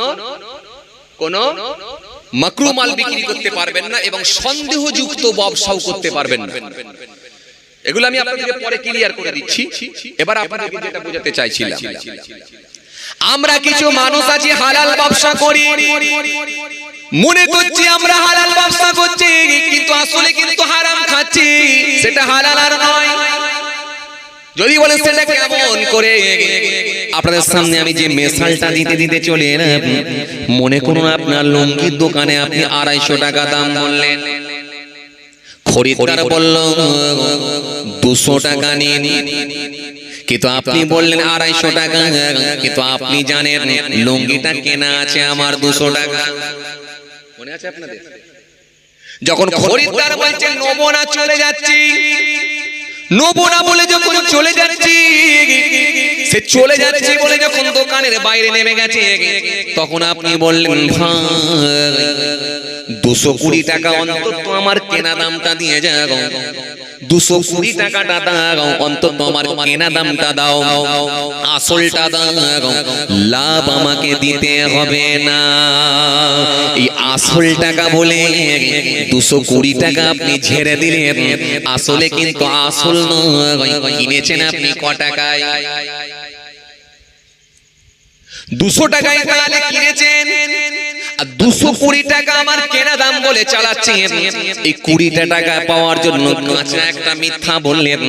মাকরু মাল বিক্রি করতে পারবেন না, এবং সন্দেহযুক্ত ব্যবসাও করতে পারবেন না। এগুলো আমি আপনাদেরকে পরে ক্লিয়ার করে দিচ্ছি। এবার আপনাদেরকে যেটা বোঝাতে চাইছিলাম, আমরা কিছু মানুষ আছি হালাল ব্যবসা করি, মনে করছি আমরা হালাল ব্যবসা করছি, কিন্তু আসলে কিন্তু হারাম খাচ্ছি, সেটা হালাল আর নয়। যদি বলেন সেটা কেমন করে, আপনাদের সামনে আমি যে মেশালটা দিতে চলে এলাম, মনে করুন আপনার লুঙ্গির দোকানে আপনি 250 টাকা দাম বললেন, খরিদ্দার বলল 200 টাকা নিন, কিন্তু আপনি বললেন 250 টাকা, কিন্তু আপনি জানেন লুঙ্গিটা কেনা আছে আমার 200 টাকা। মনে আছে আপনাদের? যখন খরিদ্দার বলছে নেবো না চলে যাচ্ছি, নেবো না বলে যখন চলে যাচ্ছি, সে চলে যাচ্ছে বলে যখন দোকানের বাইরে নেমে গেছে, তখন আপনি বললেন 220 টাকা অন্তত আমার কেনা দামটা দিয়ে যাও, 220 টাকাটা দাও, অন্তত আমার কেনা দামটা দাও, আসলটা দাও, লাভ আমাকে দিতে হবে না। এই আসল টাকা বলে 220 টাকা আপনি ঝেড়ে দিলেন, আসলে কিন্তু আসল নয়। কিনেছেন আপনি ক টাকায়? 200 টাকায় তাহলে কিনেছেন, আর 220 টাকা আমার কেনা দাম বলে চালাচ্ছেন। এই 20 টাকা পাওয়ার জন্য কাঁচা একটা মিথ্যা বললেন,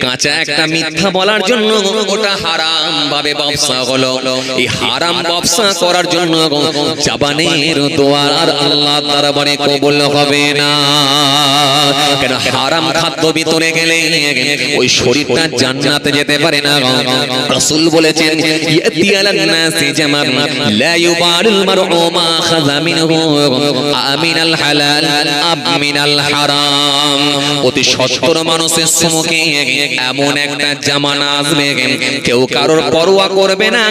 কাঁচা একটা মিথ্যা বলার জন্য ওটা হারাম ভাবে ব্যবসা হলো। এই হারাম ব্যবসা করার জন্য জবানের দোয়া আর আল্লাহ দরবারে কবুল হবে না। কেন? হারাম খাদ্য ভিতরে গেলে ওই শরীরটা জান্নাতে যেতে পারে না। রাসূল বলেছেন, ইয়াতিয়ালান নাসি জামান লা ইউবারুল মারউ মা খাযা মিনহু আমিনাল হালাল আমিনাল হারাম। অতি সত্তর মানুষের সম্মুখে এমন একটা জামানা আসবে, কেউ কারোর পরোয়া করবে না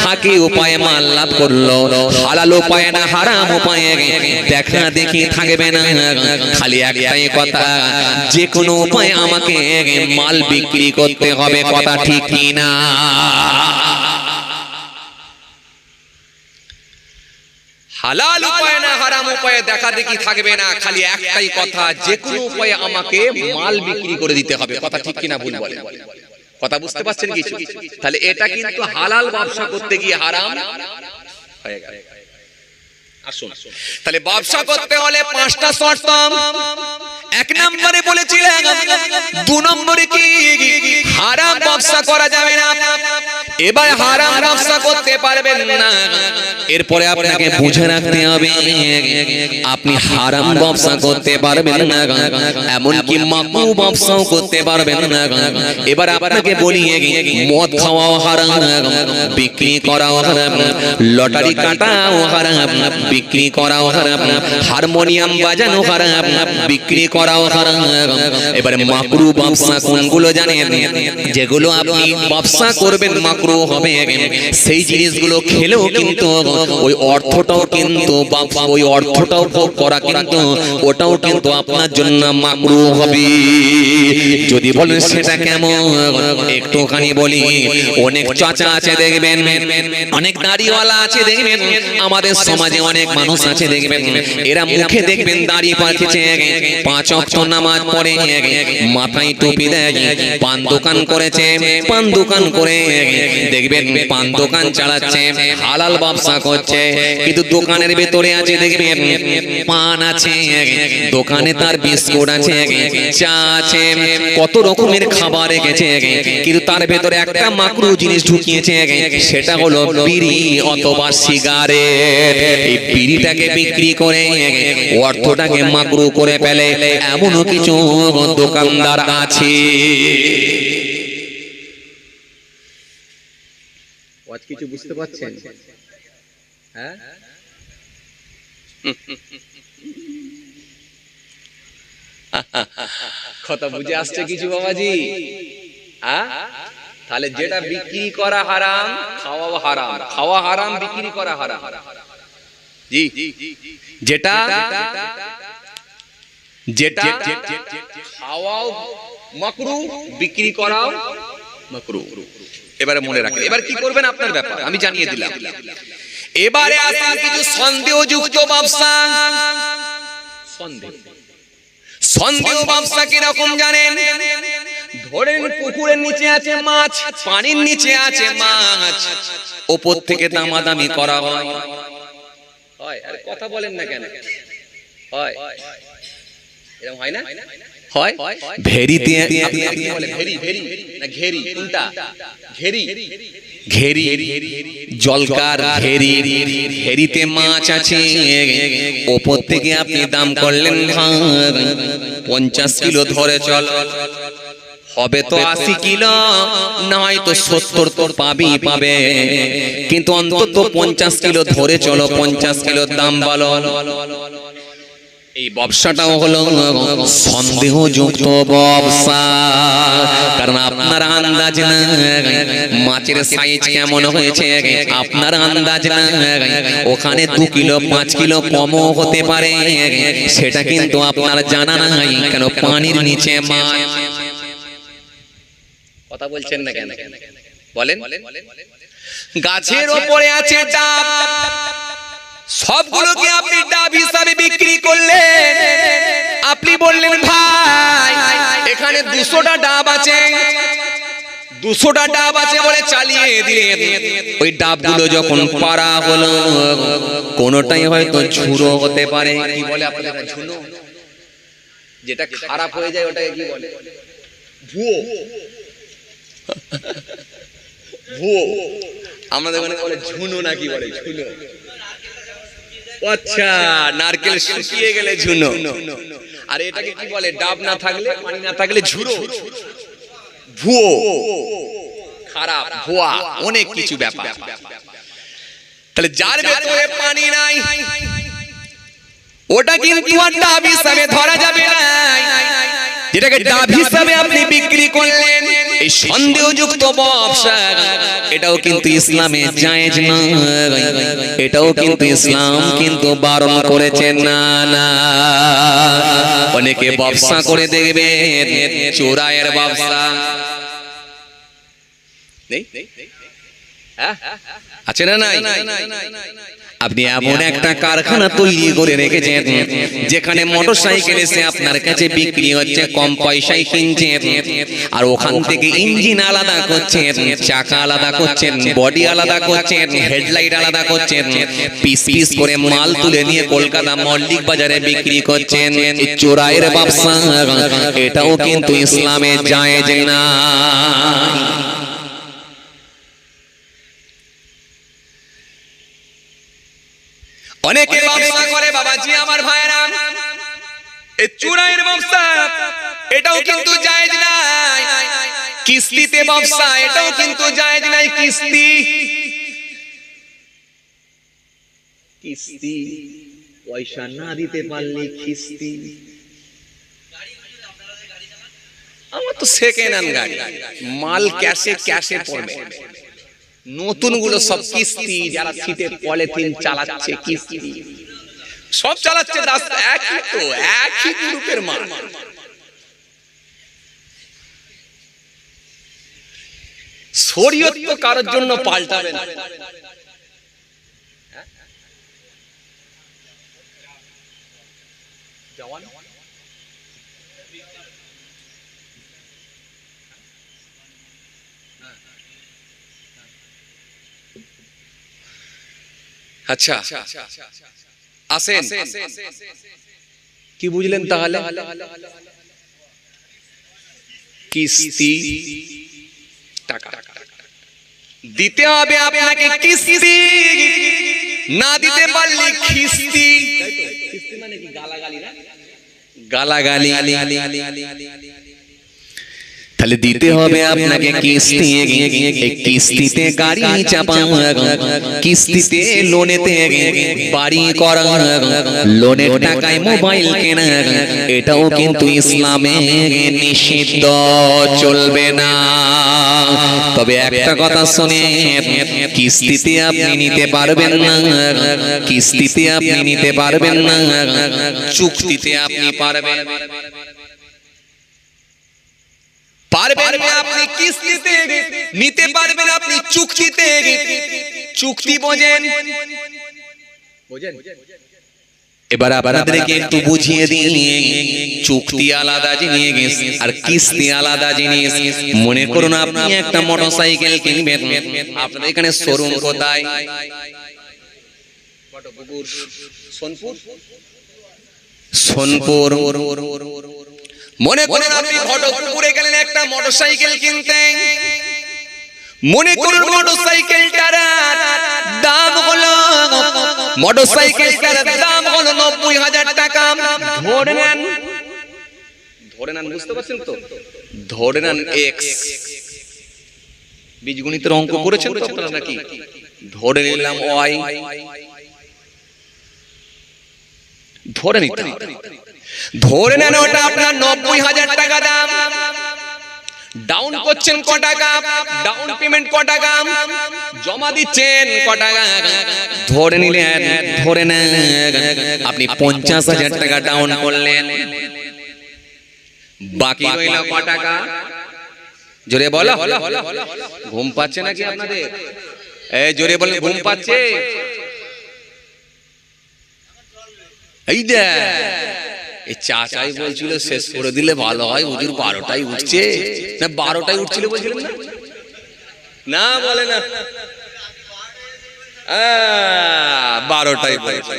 হাকি উপায়ে মাল লাভ করলো, হালাল উপায়ে না হারাম উপায়ে দেখা দেখি থাকবে না। খালি একটাই কথা, যে কোনো উপায়ে আমাকে মাল বিক্রি করতে হবে। কথা ঠিক কি না? হালাল উপায় না হারাম উপায়ে দেখা দেখি থাকবে না। খালি একটাই কথা, যে কোনো উপায়ে আমাকে মাল বিক্রি করে দিতে হবে। কথা ঠিক কিনা ভুল বলেন? কথা বুঝতে পারছেন কিছু? তাহলে এটা কিন্তু হালাল ব্যবসা করতে গিয়ে হারাম হয়ে গেল। আসুন, তাহলে ব্যবসা করতে হলে 5টা শর্ত। 1 নম্বরে বলেছিলেন, 2 নম্বরে কি? হারাম ব্যবসা করা যাবে না। এবার হারাম ব্যবসা করতে পারবেন না, এরপরে আপনাকে বুঝে রাখতে হবে আপনি হারাম ব্যবসা করতে পারবেন না, এমনকি মাকরু ব্যবসাও করতে পারবেন না। এবার আপনাকে বলি, মদ খাওয়াও হারাম, বিক্রি করাও হারাম, লটারি কাটাও হারাম, বিক্রি করাও হারাম, হারমোনিয়াম বাজানো হারাম, বিক্রি করাও হারাম। এবারে মাকরু ব্যবসা কোনগুলো জানেন? যেগুলো আপনি ব্যবসা করবেন মাকরু মাকরু হবে সেই জিনিসগুলো খেলেও কিন্তু ওই অর্থটাও কিন্তু ওই অর্থটাও ভোগ করা কিন্তু ওটাও কিন্তু আপনার জন্য মাকরু হবে। যদি বলেন সেটা কেমন, একটুখানি বলি। অনেক চাচা আছে দেখবেন, অনেক দাড়িওয়ালা আছে দেখবেন, আমাদের সমাজে অনেক মানুষ আছে দেখবেন, এরা মুখে দেখবেন দাড়ি পাঠিয়েছে, 5 ওয়াক্ত নামাজ পড়ে, মাথায় টুপি দেয়, পান দোকান করেছে, পান দোকান করে দেখবেন পান দোকান চালাচ্ছে, হালাল ব্যবসা করছে, কিন্তু দোকানের ভেতরে আছে দেখবেন পান আছে, দোকানে তার বিস্কুট আছে, চা আছে, কত রকমের খাবার রেখেছে, কিন্তু তার ভেতরে একটা মাকরু জিনিস ঢুকিয়েছে, সেটা হলো বিড়ি অথবা সিগারেট। এই বিড়িটাকে বিক্রি করে অর্থটাকে মাকরু করে ফেলে, এমনও কিছু দোকানদার আছে। কিছু বুঝতে পারছেন? হ্যাঁ, কথা বুঝে আসছে কিছু বাবাজি? তাহলে যেটা বিক্রি করা হারাম, খাওয়া হারাম, খাওয়া হারাম, বিক্রি করা হারাম। জি, যেটা যেটা খাওয়াও মাকরু, বিক্রি করাও মাকরু। এবারে মনে রাখেন, এবার কি করবেন আপনার ব্যাপার, আমি জানিয়ে দিলাম। এবারে আসেন কিছু সন্দেহযুক্ত ব্যবসা। সন্দেহ ব্যবসা কিরকম জানেন? ধরেন পুকুরের নিচে আছে মাছ, পানির নিচে আছে মাছ, উপর থেকে দামাদামি করা হয়। আরে কথা বলেন না কেন? হয়, এরকম হয় না? হয়। ভেরিতে আপনি বলেন ভেরি, ভেরি না ঘেরি, কোনটা? ঘেরি, ঘেরি, জলকার ঘেরি, ঘেরিতে মাছ আছে, উপর থেকে আপনি দাম করলেন 50 কিলো ধরে চল, হবে তো 80 কিলো, না হয়তো 70 তো পাবেই পাবে, কিন্তু অন্তত 50 কিলো ধরে চলো, 50 কিলোর দাম বলো। এই ব্যবসাটাও হলো সন্দেহযুক্ত ব্যবসা, কারণ আপনার আন্দাজ না মাছের সাইজ কেমন হয়েছে, আপনার আন্দাজ না ওখানে 2 কিলো 5 কিলো কমও হতে পারে, সেটা কিন্তু আপনার জানা নাই, কেন পানির নিচে মাছ। কথা বলছেন না কেন? বলেন। গাছের ওপরে আছে ডাব, সবগুলোকে আপনি ডাব হিসাবে বিক্রি করলেন, আপনি বললেন ভাই এখানে 200টা ডাব আছে, 200টা ডাব আছে বলে চালিয়ে দিলেন। ওই ডাবগুলো যখন পাড়া হলো, কোনটাই হয়তো ঝুড়ো হতে পারে। কি বলে আপনারা ঝুনো? যেটা খারাপ হয়ে যায় ওটাকে কি বলে? ভুয়ো। ভুয়ো আমাদের ওখানে বলে ঝুনো, নাকি বলে ঝুনো? আচ্ছা, নারকেল শুকিয়ে গেলে ঝুনো। আর এটাকে কি বলে? ডাব না থাকলে, পানি না থাকলে ঝুড়ো। ভুয়ো, খারাপ, ভুয়া, অনেক কিছু ব্যাপার। তাহলে যার ভেতরে পানি নাই ওটা কিন্তু আর ডাব হিসাবে ধরা যাবে না। যেটাকে ডাব হিসাবে আপনি বিক্রি করলেন, এই সন্দেহযুক্ত ব্যবসা, এটাও কিন্তু ইসলামে জায়েজ না, এটাও কিন্তু ইসলাম কিন্তু বারণ করেছে। না না, অনেকে ব্যবসা করে দেখবেন চোরাইয়ের ব্যবসা। আছে না? নাই? আপনি এমন একটা কারখানা তৈরি করে রেখেছেন যেখানে মোটরসাইকেল এসে আপনার কাছে বিক্রি হচ্ছে, কম পয়সায় কিনছেন, আর ওখান থেকে ইঞ্জিন আলাদা করছেন, চাকা আলাদা করছেন, বডি আলাদা করছেন, হেডলাইট আলাদা করছেন, পিস পিস করে মাল তুলে নিয়ে কলকাতা মল্লিক বাজারে বিক্রি করছেন। চোরাইয়ের ব্যবসা, এটাও কিন্তু ইসলামে জায়েজ না। অনেকে ব্যবসা করে বাবাজি আমার ভাইরা, এই চোরাইয়ের ব্যবসা, এটাও কিন্তু জায়েজ নাই। কিস্তিতে ব্যবসা, এটাও কিন্তু জায়েজ নাই। কিস্তি পয়সা না দিতে পারলে কিস্তি। আমার তো সেকেন্ড হ্যান্ড গাড়ি, মাল ক্যাশে পড়বে, নতুন গুলো সব কিস্তি, যারা সিটে পলিথিন চালাচ্ছে কিস্তি, সব চালাচ্ছে রাস্তা, একই তো, একই গ্রুপের মাল। শরীয়ত তো কারোর জন্য পাল্টাবে না। আচ্ছা আসেন, কি বুঝলেন তাহলে? কিস্তি টাকা দিতে হবে আপনাকে, কিস্তি না দিতে পারলে খিস্তি। কিস্তি মানে কি? গালাগালি না? গালাগালি। তাহলে দিতে হবে আপনাকে কিস্তি, কিস্তিতে গাড়ি চাপা, কিস্তিতে লোনেতে বাড়ি করা, লোনের টাকায় মোবাইল কেনা, এটাও কিন্তু ইসলামে নিষিদ্ধ, চলবে না। তবে একটা কথা শুনে, কিস্তিতে আপনি নিতে পারবেন না, কিস্তিতে আপনি নিতে পারবেন না, চুক্তিতে আপনি পারবেন। পারবেন না আপনি কিস্তিতে, নিতে পারবেন আপনি চুক্তিতে। চুক্তি বোঝেন? এবার আপনাদেরকে একটু বুঝিয়ে দিই, চুক্তি আলাদা জিনিস আর কিস্তি আলাদা জিনিস। মনে করুন আপনি একটা মোটরসাইকেল কিনবেন, আপনাদের এখানে শোরুম কোথায়? সোনপুর। মনে করেন আপনি ঘটকপুরে গেলেন একটা মোটরসাইকেল কিনতে। মনে করুন মোটরসাইকেলটার দাম হলো, মোটরসাইকেলটার দাম হলো 90,000 টাকা। ধরে নেন, বুঝতে পারছেন তো? ধরে নেন এক্স। বীজগণিতের অঙ্ক করেছেন তো আপনারা নাকি? ধরে নিলাম ওয়াই, ধরে নিতে হবে। ধরে নেন ওটা আপনার 90,000 টাকা দাম। ডাউন করছেন ক টাকা? ডাউন পেমেন্ট ক টাকা? জমা দিচ্ছেন ক টাকা? ধরে নিলেন, ধরে নেন আপনি 50,000 টাকা ডাউন করলেন, বাকি রইল ক টাকা? জোরে বলো। ঘুম পাচ্ছে নাকি আপনাদের? এই জোরে বলেন, ঘুম পাচ্ছে? এই দে এই চাচাই বলছিল শেষ করে দিলে ভালো হয়, হুজুর 12টায় উঠছে না? 12টায় উঠছিল বলছিলেন না? না বলে না, 12টায় বলছে।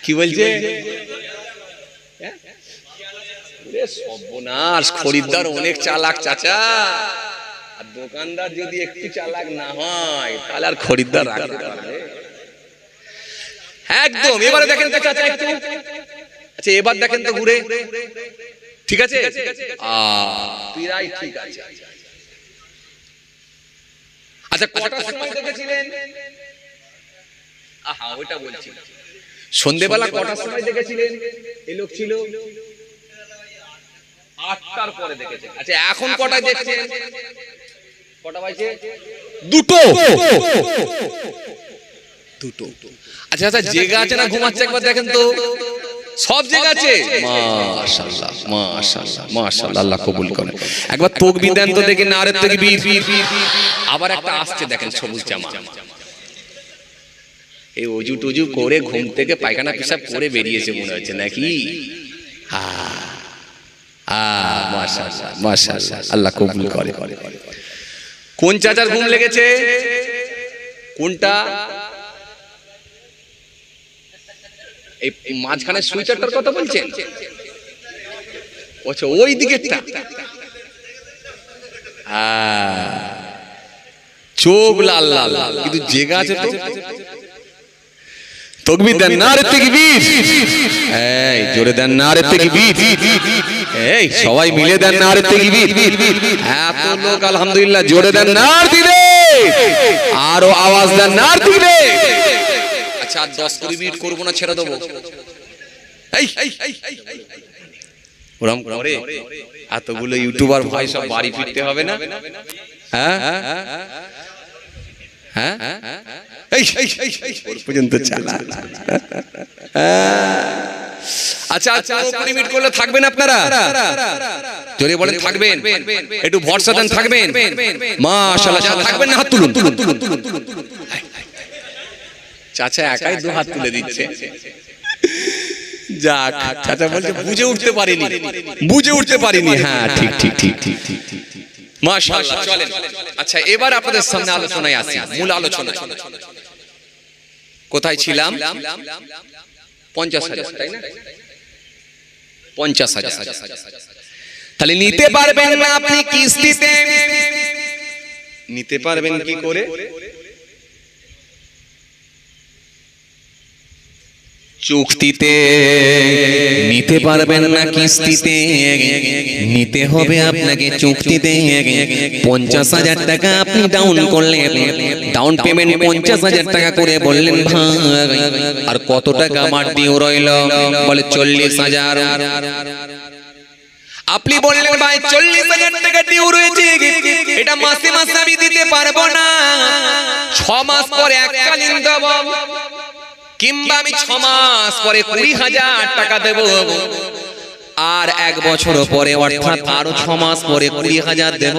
কি বলছে? সর্বনাশ, খরিদ্দার অনেক চালাক চাচা, আর দোকানদার যদি একটু চালাক না হয় তাহলে আর খরিদ্দার রাখতে পারবে? একদম। এবারে দেখেন তো চাচা একটু, আচ্ছা এবার দেখেন তো ঘুরে, ঠিক আছে? প্রায় ঠিক আছে। আচ্ছা কটার সময় দেখেছিলেন? আহা ওইটা বলছি, সন্ধ্যেবেলা কটার সময় দেখেছিলেন? এই লোক ছিল 8টার পরে দেখেছেন। আচ্ছা এখন কটায় দেখছেন? কটা বাজে? 2টো। আচ্ছা আচ্ছা, জেগে আছে না ঘুমাচ্ছে একবার দেখেন তো? সব জেগে আছে। মাশাআল্লাহ মাশাআল্লাহ মাশাআল্লাহ, আল্লাহ কবুল করে। একবার তাকবীর দেন তো দেখি, নারে তাকবীর। আবার একটা আসছে দেখেন, সবুজ জামা, এই ওযু টুজু করে ঘুম থেকে পায়খানা পেশাব করে বেরিয়েছে মনে হচ্ছে নাকি? মাশাআল্লাহ মাশাআল্লাহ, আল্লাহ কবুল করে। কোন চাচার ঘুম লেগেছে? কোনটা? এই মাঝখানে সুইটারটার কথা বলছেন? আচ্ছা ওই দিকেরটা। চোখ লাল লাল, কিন্তু জেগা আছে তো। তাকবীর দেন, নারে তাকবীর। এই জোরে দেন, নারে তাকবীর। এই সবাই মিলে দেন, নারে তাকবীর। এত লোক আলহামদুলিল্লাহ, জোরে দেন, নারে তাকবীর। আরো আওয়াজ দেন, নারে তাকবীর। আচ্ছা 10-20 মিনিট করবো না, ছেড়ে দেবো। ওরম করে এতগুলো ইউটিউবার ভাই সব বাড়ি ফিরতে হবে না? হ্যাঁ হ্যাঁ এই পর্যন্ত চালা। আচ্ছা 20 মিনিট করলে থাকবেন আপনারা? জোরে বলেন থাকবেন? একটু ভরসা দেন থাকবেন? মাশাআল্লাহ, থাকবেন না? হাত তুলুন। চাচা একাই 2 হাত তুলে দিচ্ছে। যাক, চাচা বলছে বুঝে উঠতে পারিনি। হ্যাঁ ঠিক মাশাআল্লাহ, চলেন। আচ্ছা এবার আপনাদের সামনে আলোচনায় আসি, মূল আলোচনা। কোথায় ছিলাম? 50,000, তাই না? 50,000। তাহলে নিতে পারবেন না আপনি কিস্তিতে? নিতে পারবেন কি করে? চুক্তিতে নিতে পারবেন না, কিস্তিতে নিতে হবে আপনাকে। চুক্তিতে 50,000 টাকা আপনি ডাউন করলেন, ডাউন পেমেন্ট 50,000 টাকা করে বললেন ভাই আর কত টাকা আমার ডিউ রইল? বলে 40,000। আপনি বললেন ভাই 40,000 টাকা ডিউ রয়েছে, এটা মাসে মাসে আমি দিতে পারবো না, 6 মাস পরে এককালীন দেব, কিংবা আমি 6 মাস পরে 20,000 টাকা দেব, আর 1 বছর পরে অর্থাৎ আরো 6 মাস পরে 20,000 দেব,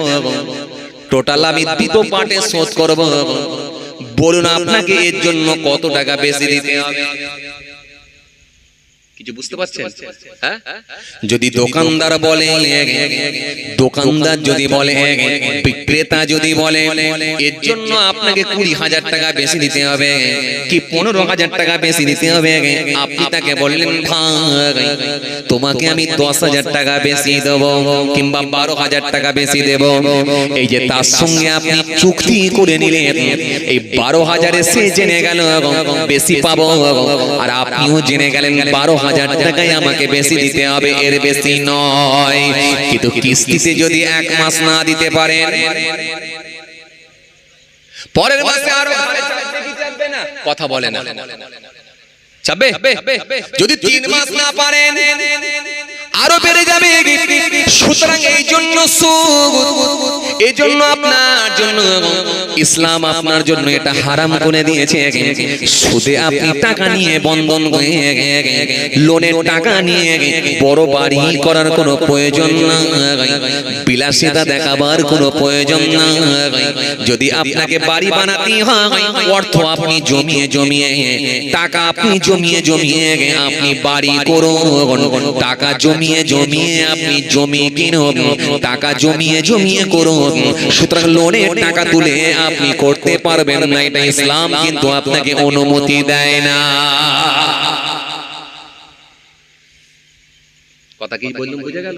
টোটাল আমি দ্বিতীয় পার্টে শোধ করব। বলুন আপনাকে এর জন্য কত টাকা বেশি দিতে হবে? কিছু বুঝতে পারছেন? হ্যাঁ, যদি দোকানদার যদি বলে, বিক্রেতা যদি বলে এর জন্য আপনাকে 20,000 টাকা বেশি দিতে হবে কি 15,000 টাকা বেশি দিতে হবে, আপনি তাকে বললেন ভাই তোমাকে আমি 10,000 টাকা বেশি দেব কিংবা 12,000 টাকা বেশি দেব, এই যে তার সঙ্গে আপনি চুক্তি করে নিলেন, এই 12,000 সে জেনে গেল বেশি পাবো, আর আপনিও জেনে গেলেন 12,000 টাকায় আমাকে বেশি দিতে হবে, এর বেশি নয়। কিন্তু কিস্তিতে যদি 1 মাস না দিতে পারেন, পরের মাসে আরো কথা বলে না চাবে, যদি 3 মাস না পারেন আরো বেড়ে যাবে। সুতরাং এই জন্য এই জন্য আপনার জন্য ইসলাম আপনার জন্য এটা হারাম করে দিয়েছে। সুদে আপনি টাকা নিয়ে বন্ধন করে লোনের টাকা নিয়ে বড় বাড়ি করার কোনো প্রয়োজন না, বিলাসিতা দেখাবার কোনো প্রয়োজন না। যদি আপনাকে বাড়ি বানাতে হয়, অর্থ আপনি জমিয়ে জমিয়ে টাকা আপনি জমিয়ে জমিয়ে আপনি বাড়ি করুন, টাকা জমিয়ে জমিয়ে আপনি জমি কিনুন, টাকা জমিয়ে জমিয়ে করুন। সুতরাং লোনের টাকা তুলে আপনি করতে পারবেন না, এটা ইসলাম কিন্তু আপনাকে অনুমতি দেয় না। কথা কি বললাম বুঝে গেল?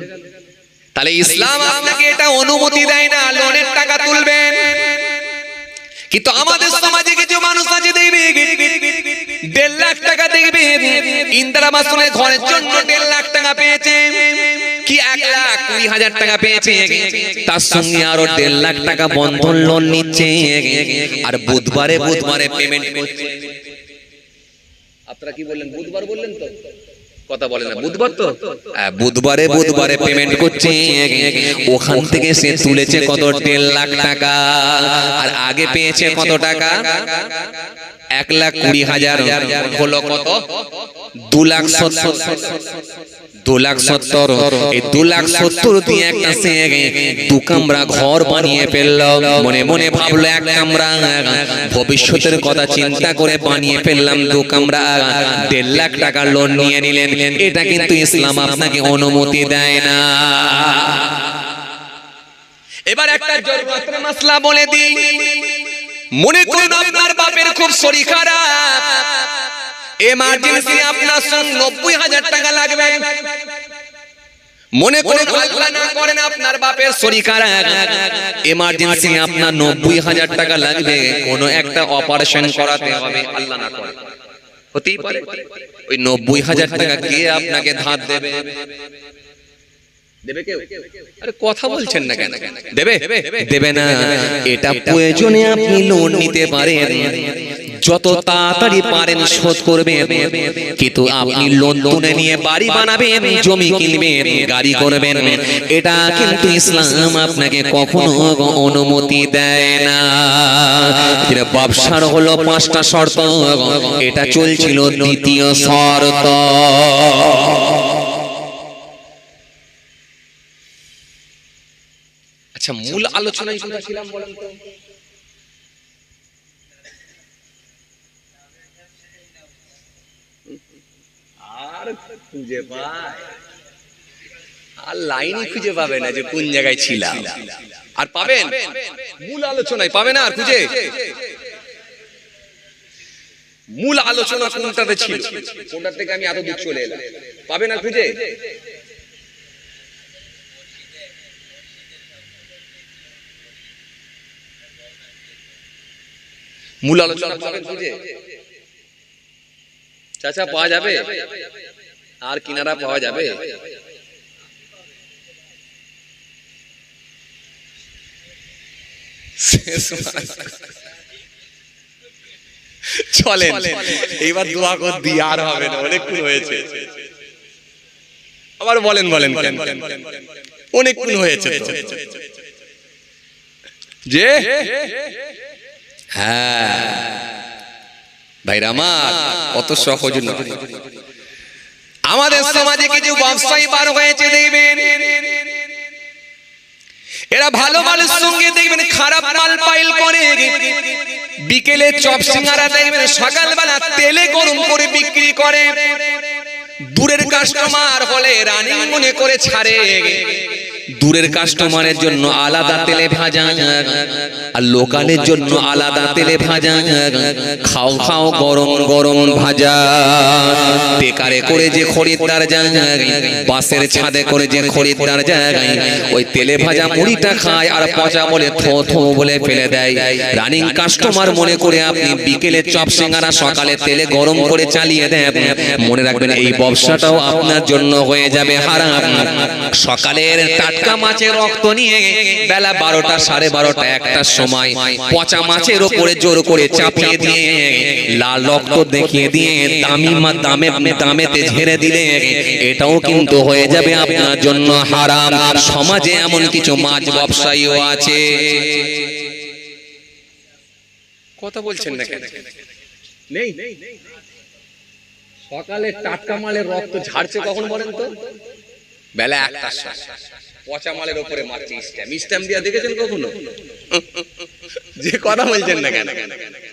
তাহলে ইসলাম আপনাকে এটা অনুমতি দেয় না লোনের টাকা তুলবেন। কিন্তু আমাদের সমাজে কিছু মানুষ আছে দেখবে 1.5 লাখ টাকা দেখবে ইন্দিরা আবাসনের ঘরের জন্য 1.5 লাখ টাকা পেয়েছে, কি 1,20,000 টাকা পেয়েছে, তার সঙ্গে আরো 1.5 লাখ টাকা বন্ধন লোন নিচ্ছে, আর বুধবারে পেমেন্ট করছে। আপনারা কি বললেন? বুধবার বললেন তো? কথা বলেন না, বুধবার তো? বুধবারে পেমেন্ট করছে। ওখান থেকে সে তুলেছে কত? 1.5 লাখ টাকা, আর আগে পেয়েছে কত টাকা? 1,20,000। হলো কত? 2,70,000। 2,70,000। এই 2,70,000 দিয়ে একটা সে 2 কামরা ঘর বানিয়ে ফেলল। মনে মনে ভাবলো 1 কামরা, ভবিষ্যতের কথা চিন্তা করে বানিয়ে ফেললাম 2 কামরা। 1.5 লাখ টাকা লোন নিয়ে নিলেন, এটা কিন্তু ইসলাম আপনাকে অনুমতি দেয় না। এবার একটা জরুরতের মাসলা বলে দিই। মনে করুন আপনার বাপের খুব শরীর খারাপ, এমার্জেন্সি আপনার 90,000 টাকা লাগবে। মনে করুন আল্লাহ না করেন আপনার বাপের শরীর খারাপ, এমার্জেন্সি আপনার 90,000 টাকা লাগবে, কোনো একটা অপারেশন করাতে হবে, আল্লাহ না করে হতেই পারে। ওই 90,000 টাকা কে আপনাকে ধার দেবে? দেবে কেউ? আরে কথা বলছেন না কেন? দেবে? দেবে না। এটা প্রয়োজনে আপনি লোন নিতে পারেন, যত তাড়াতাড়ি পারেন শোধ করবেন, কিন্তু আপনি লোন তুলে নিয়ে বাড়ি বানাবেন, জমি কিনবেন, গাড়ি করবেন, এটা কিন্তু ইসলাম আপনাকে কখনো অনুমতি দেয় না। ব্যবসার হলো 5টা শর্ত, এটা চলছিল দ্বিতীয় শর্ত। আচ্ছা, মূল আলোচনায় কোথায় ছিলাম বলেন তো? আর খুঁজে পায় আর লাইনই খুঁজে পাবে না যে কোন জায়গায় ছিলাম। আর পাবেন মূল আলোচনায় পাবে না আর খুঁজে। মূল আলোচনা কোনটাতে ছিল, কোনটার থেকে আমি এত দূর চলে এলাম, পাবে না খুঁজে। মূল আলোচনা পাবেন খুঁজে? চাচা পাওয়া যাবে? আর কিনারা পাওয়া যাবে? চলেন এইবার দোয়া কর দিয়ে আর হবে না, অনেকক্ষণ হয়েছে। আবার বলেন বলেন অনেকক্ষণ হয়েছে যে হ্যাঁ ভাইরা আমার, অত সহজ নয়। আমাদের সমাজে কিছু ব্যবসায়ী বার হয়েছে, দেখবেন এরা ভালো মালের সঙ্গে দেখবেন খারাপ মাল পাইল করে। বিকেলে চপ সিঙ্গারা দেখবেন সকালবেলা তেলে গরম করে বিক্রি করে। দূরের কাস্টমার হলে রানিং মনে করে ছাড়ে। দূরের কাস্টমারের জন্য আলাদা তেলে ভাজা, আর লোকালের জন্য আলাদা তেলে ভাজা। খাও খাও গরম গরম ভাজা। বেকারে করে যে খরিদ্দার যায়, বাসের ছাদে করে যে খরিদ্দার যায়, ওই তেলে ভাজা মুড়িটা খায় আর পচা বলে থো থো বলে ফেলে দেয়। রানিং কাস্টমার মনে করে আপনি বিকেলে চপ সিঙ্গারা সকালে তেলে গরম করে চালিয়ে দেন। মনে রাখবেন এই ব্যবসাটাও আপনার জন্য হয়ে যাবে হারাম। সকালের টাটকা মাছের রক্ত নিয়ে বেলা 12টা, 12:30, 1টার সময় পচা মাছের ওপরে জোর করে চাপিয়ে দিয়ে লাল রক্ত দেখিয়ে দিয়ে দামেতে ঝেড়ে দিলে এটাও কিন্তু হয়ে যাবে আপনার জন্য হারাম। সমাজে এমন কিছু মাছ ব্যবসায়ীও আছে। কথা বলছেন না কেন? নেই। সকালে টাটকা মালের রক্ত ঝাড়ছে কখন বলেন তো? বেলা 1টার সময় পচা মালের উপরে মারছে স্ট্যাম্প দিয়া, দেখেছেন কখনো? যে কথা বলছেন না কেন?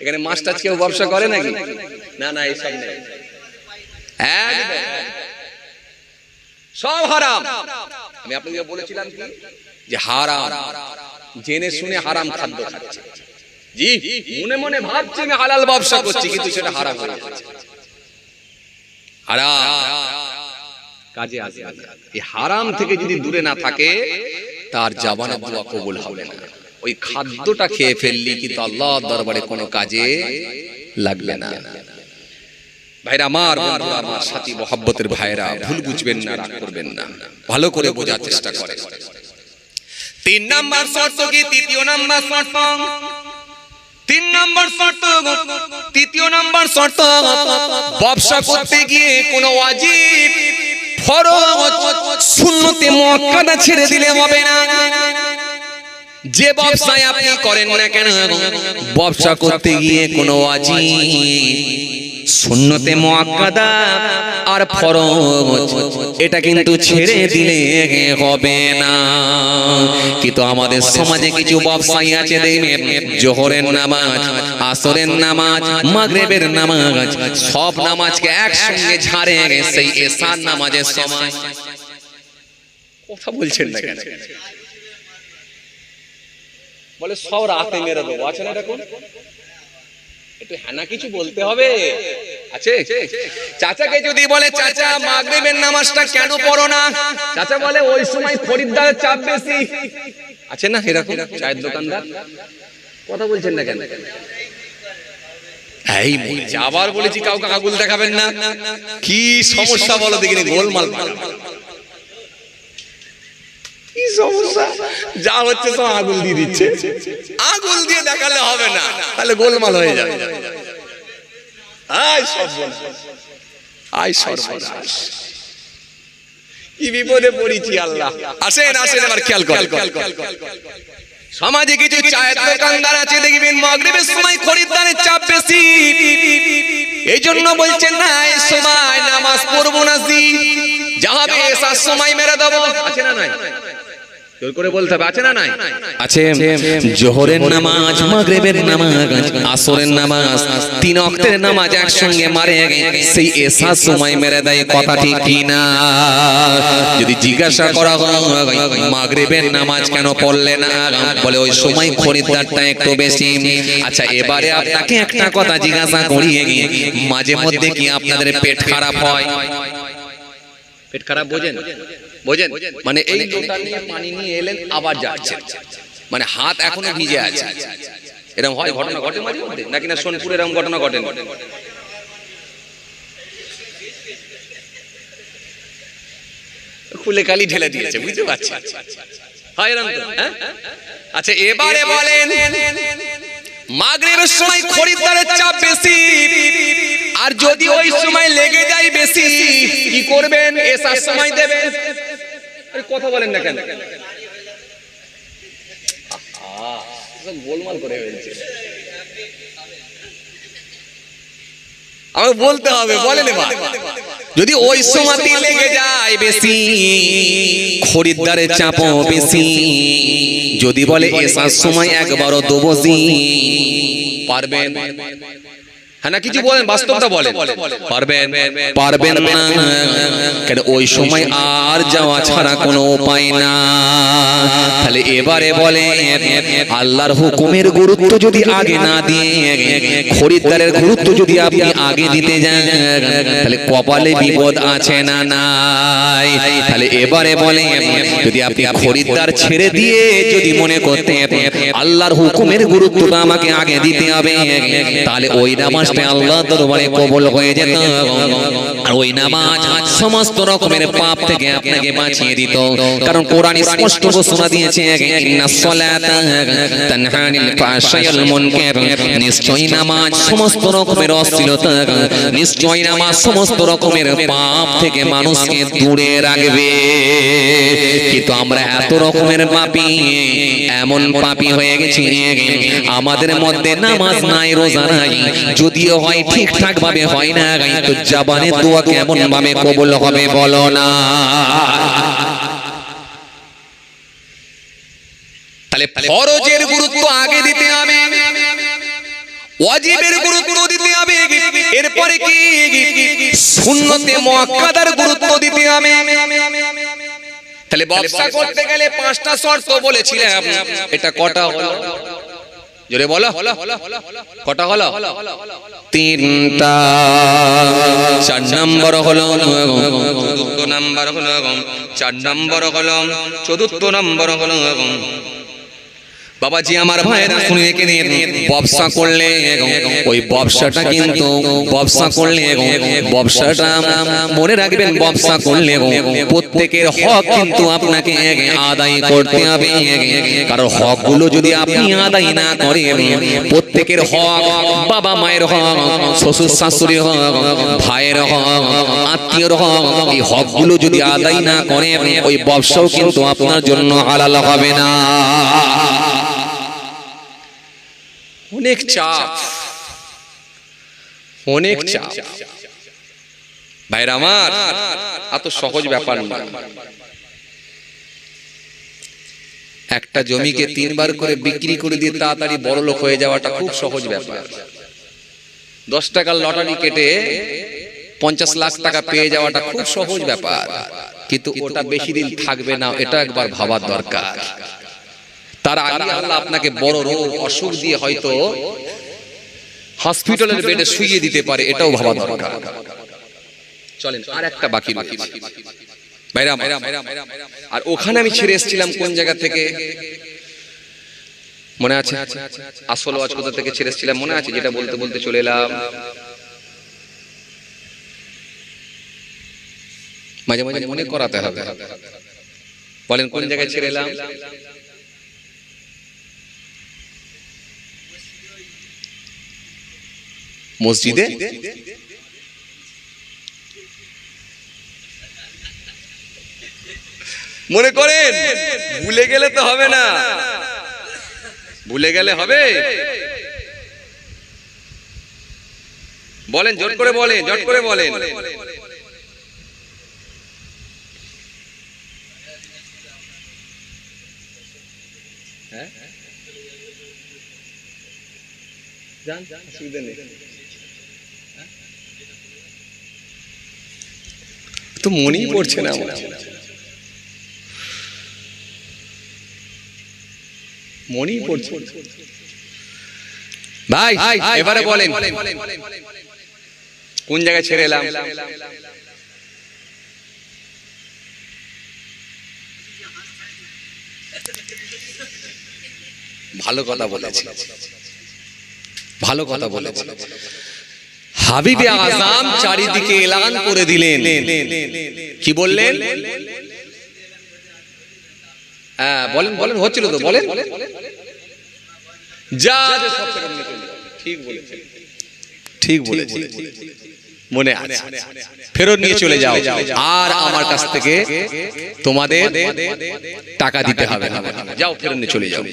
এখানে মাছ টাছ কেউ ব্যবসা করে নাকি? না এইসব নেই, সব হারাম। আমি আপনাকে বলেছিলাম কি যে হারাম, জেনে শুনে হারাম খাদ্য খাচ্ছে। জি, মনে মনে ভাবছি আমি হালাল ব্যবসা করছি, কিন্তু সেটা হারাম হয়ে যাচ্ছে। হারাম কাজে আসবে না। এই হারাম থেকে যদি দূরে না থাকে, তার জবানের দোয়া কবুল হবে না। ওই খাদ্যটা খেয়ে ফেললি কিন্তু আল্লাহর দরবারে কোনো কাজে লাগবে না। ভাইরা আমার, বন্ধুরা আমার, সাথী মহব্বতের ভাইরা, ভুল বুঝবেন না, রাগ করবেন না, ভালো করে বোঝার চেষ্টা করেন। 3 নাম্বার শর্ত কি? তৃতীয় নাম্বার শর্ত, 3 নাম্বার শর্ত, তৃতীয় নাম্বার শর্ত, ব্যবসা করতে গিয়ে কোনো ওয়াজিব ফরজ সুন্নতে মুআক্কাদা ছেড়ে দিলে হবে না। যে ব্যবসায় আপনি করেন না কেন, ব্যবসা করতে গিয়ে কোনো ওয়াজিব সুন্নতে মুআক্কাদা আর ফরজ এটা কিন্তু ছেড়ে দিলে হবে না। কিন্তু আমাদের সমাজে কিছু ব্যবসায়ী আছে, দেখবেন জোহরের নামাজ, আসরের নামাজ, মাগরিবের নামাজ, সব নামাজকে একসঙ্গে ঝাড়ে সেই এশার নামাজের সময়। কথা বলছেন না কেন? বলে সব রাতে মেরে দেবো, আছে না এরকম? একটু হানা কিছু বলতে হবে আছে। চাচাকে যদি বলে চাচা মাগরিবের নামাজটা কেন পড়ো না, চাচা বলে ওই সময় খরিদ্দারের চাপ বেশি, আছে না এরকম চায়ের দোকানদার? কথা বলছেন না কেন? এই আবার বলেছি কাউকে আগুল দেখাবেন না। কি সমস্যা বলো দেখিনি? গোলমাল, কি সমস্যা? যা হচ্ছে সব আগুল দিয়ে দিচ্ছে। আগুল দিয়ে দেখালে হবে না, তাহলে গোলমাল হয়ে যাবে। আয় সর্বনাশ, আয় সর্বনাশ, কি বিপদে পড়েছি আল্লাহ। আসেন আসেন, এবার খেয়াল করেন, সমাজে কিছু চায়ের দোকানদার আছে, দেখবেন মাগরিবের সময় খরিদ্দারের চাপ বেশি, এই জন্য বলছেন না এই সময় নামাজ পড়বো না, জি যাবে এসার সময় মেরে দেবো। আছে না নাই? জোর করে বলতে হবে, আছে না নাই? আছে। জোহরের নামাজ, মাগরিবের নামাজ, আসরের নামাজ, তিন ওয়াক্তের নামাজ একসঙ্গে মারে, সেই এসার সময় মেরে দেয়। কথা ঠিক কি না? যদি জিজ্ঞাসা করা হয় মাগরিবের নামাজ কেন পড়লে না, বলে ওই সময় খরিদ্দারটা একটু বেশি। আচ্ছা, এবারে আপনাকে একটা কথা জিজ্ঞাসা করি, মাঝে মধ্যে কি আপনাদের পেট খারাপ হয়? পেট খারাপ বোঝেন? বোঝেন মানে এই লোটা নিয়ে পানি নিয়ে এলেন, আবার যাচ্ছেন, মানে হাত এখনো ভিজে আছে, এরকম হয়? ঘটনা ঘটে মাঝে মধ্যে, নাকি না সোনপুরে এরকম ঘটনা ঘটেন? খুলে কালি ঢেলে দিয়েছে, বুঝতে পারছি, হয় এরকম তো? আচ্ছা, এবারে বলেন মাগরিবের সময় খরিদ্দারের চাপ বেশি, আর যদি ওই সময় লেগে যায় বেশি, কি করবেন? এসার সময় দেবেন? কথা বলেন না কেন? গোলমাল করে ফেলছে, আমাকে বলতে হবে, বলেন এবার। যদি ওই সময় লেগে যায় বেশি, খরিদ্দারের চাপও বেশি, যদি বলে এসার সময় একবারও দোবসি, পারবেন? হ্যাঁ না কিছু বলেন, বাস্তবটা বলেন। পারবেন? পারবেন না, কেন ওই সময় আর যাওয়া ছাড়া কোনো উপায় না। তাহলে এবারে বলে আল্লাহর হুকুমের গুরুত্ব যদি আগে না দিয়ে খরিদ্দারের গুরুত্ব যদি আপনি আগে দিতে যান, তাহলে কপালে বিপদ আছে না নাই? তাহলে এবারে বলে যদি আপনি খরিদ্দার ছেড়ে দিয়ে যদি মনে করতে আল্লাহর হুকুমের গুরুত্বটা আমাকে আগে দিতে হবে, তাহলে ওই নামাজটা আল্লাহ দরবারে কবুল হয়ে যেত, আর ওই নামাজ সমস্ত রকমের পাপ থেকে আপনাকে বাঁচিয়ে দিত। কারণ কোরআন স্পষ্ট ঘোষণা দিয়েছে, ইন্নাস সালাতা তানহা আনিল ফাহশাই ওয়াল মুনকার, নিশ্চয়ই নামাজ সমস্ত রকমের অশ্লীলতা, নিশ্চয়ই নামাজ সমস্ত রকমের পাপ থেকে মানুষকে দূরে রাখবে। কিন্তু আমরা এত রকমের পাপী, এমন পাপী হয়ে গেছি, আমাদের মধ্যে নামাজ নাই, রোজা নাই, যদিও হয় ঠিকঠাক ভাবে হয় না, তো জবানের দোয়া কেমন ভাবে কবুল হবে বলো না? তাহলে ফরজের গুরুত্ব আগে দিতে হবে, ওয়াজিবের গুরুত্ব দিতে হবে, এরপরে কি সুন্নতে মুআক্কাদার গুরুত্ব দিতে হবে। তাহলে ব্যবসা করতে গেলে 5টা শর্ত বলেছিলাম, এটা কটা হলো? জোরে বলো, কটা হলো? 3টা। 4 নম্বর হলো, 2 নম্বর হলো, 4 নম্বর হলো, 4 নম্বর হলো। বাবাজি আমার ভাইরা শুনে রেখে দিন, ব্যবসা করলে ওই ব্যবসাটা কিন্তু ব্যবসা করলে ব্যবসাটা মনে রাখবেন, ব্যবসা করলে প্রত্যেকের হক কিন্তু আপনাকে আদায় করতে হবে। কারণ হকগুলো যদি আপনি আদায় না করেন, প্রত্যেকের হক, বাবা মায়ের হক, শ্বশুর শাশুড়ির হক, ভাইয়ের হক, আত্মীয়র হক, এই হকগুলো যদি আদায় না করেন, ওই ব্যবসাও কিন্তু আপনার জন্য হালাল হবে না। অনেক চাপ, অনেক চাপ ভাইরা আমার, এত সহজ ব্যাপার না। একটা জমিকে 3 বার করে বিক্রি করে দিয়ে তাড়াতাড়ি বড় লোক হয়ে যাওয়াটা খুব সহজ ব্যাপার। 10 টাকার লটারি কেটে 50 লাখ টাকা পেয়ে যাওয়াটা খুব সহজ ব্যাপার, কিন্তু ওটা বেশি দিন থাকবে না, এটা একবার ভাবার দরকার। তার আগে আল্লাহ আপনাকে বড় রোগ অসুখ দিয়ে হয়তো হসপিটালের বেডে শুইয়ে দিতে পারে, এটাও ভাবা দরকার। চলেন আর একটা বাকি ভাইরা, আর ওখানে আমি ছেড়ে এসেছিলাম কোন জায়গা থেকে মনে আছে? আসল ওয়াজ কোথা থেকে ছেড়ে এসেছিলাম মনে আছে? যেটা বলতে বলতে চলে এলাম, মাঝে মাঝে মনে করাতে হবে। বলেন কোন জায়গায় ছেড়ে এলাম? মসজিদে মনে করেন, ভুলে গেলে তো হবে না, ভুলে গেলে হবে? বলেন, জট করে বলেন, জট করে বলেন। তো মনেই পড়ছে না আমার, মনেই পড়ছে। ভাই এবারে বলেন কোন জায়গায় ছেড়ে এলাম? ভালো কথা বলেছে, ভালো কথা বলেছে। হাবিবে আজম চারিদিকে এলান করে দিলেন, কি বললেন? হ্যাঁ বলেন বলেন, হচ্ছিল তো, বলেন। যা ঠিক বলেছে, ঠিক বলেছে, মনে আছে, ফেরত নিয়ে চলে যাও, আর আমার কাছ থেকে তোমাদের টাকা দিতে হবে না, যাও ফেরত নিয়ে চলে যাও।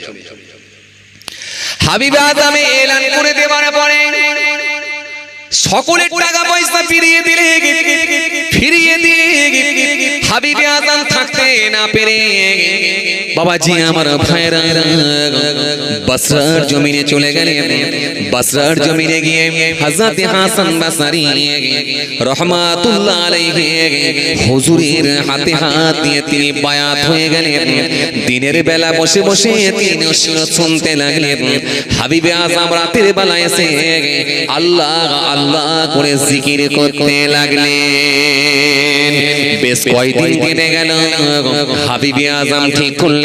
হাবিবে আজম এলান করে দেওয়ার পরে সকলের টাকা পয়সা ফিরিয়ে দিলে, ফিরিয়ে দিলে হাবিবে আজম থাকতে না পেরে বাবাজি আমার ভাইরা বসরার জমিনে চলে গেলেন। বসরার জমিনে গিয়ে হযরত হাসান বসরি রাহমাতুল্লাহ আলাইহি হুজুরের হাতে হাত দিয়ে তিনি বায়াত হয়ে গেলেন। দিনের বেলা বসে বসে তিনি নসিহত শুনতে লাগলেন। হাবিবে আজম রাতের বেলা এসে আল্লাহ আল্লাহ করে জিকির করতে লাগলেন। বেশ কয়েকদিন কেটে গেল। হাবিবে আজম ঠিক করলেন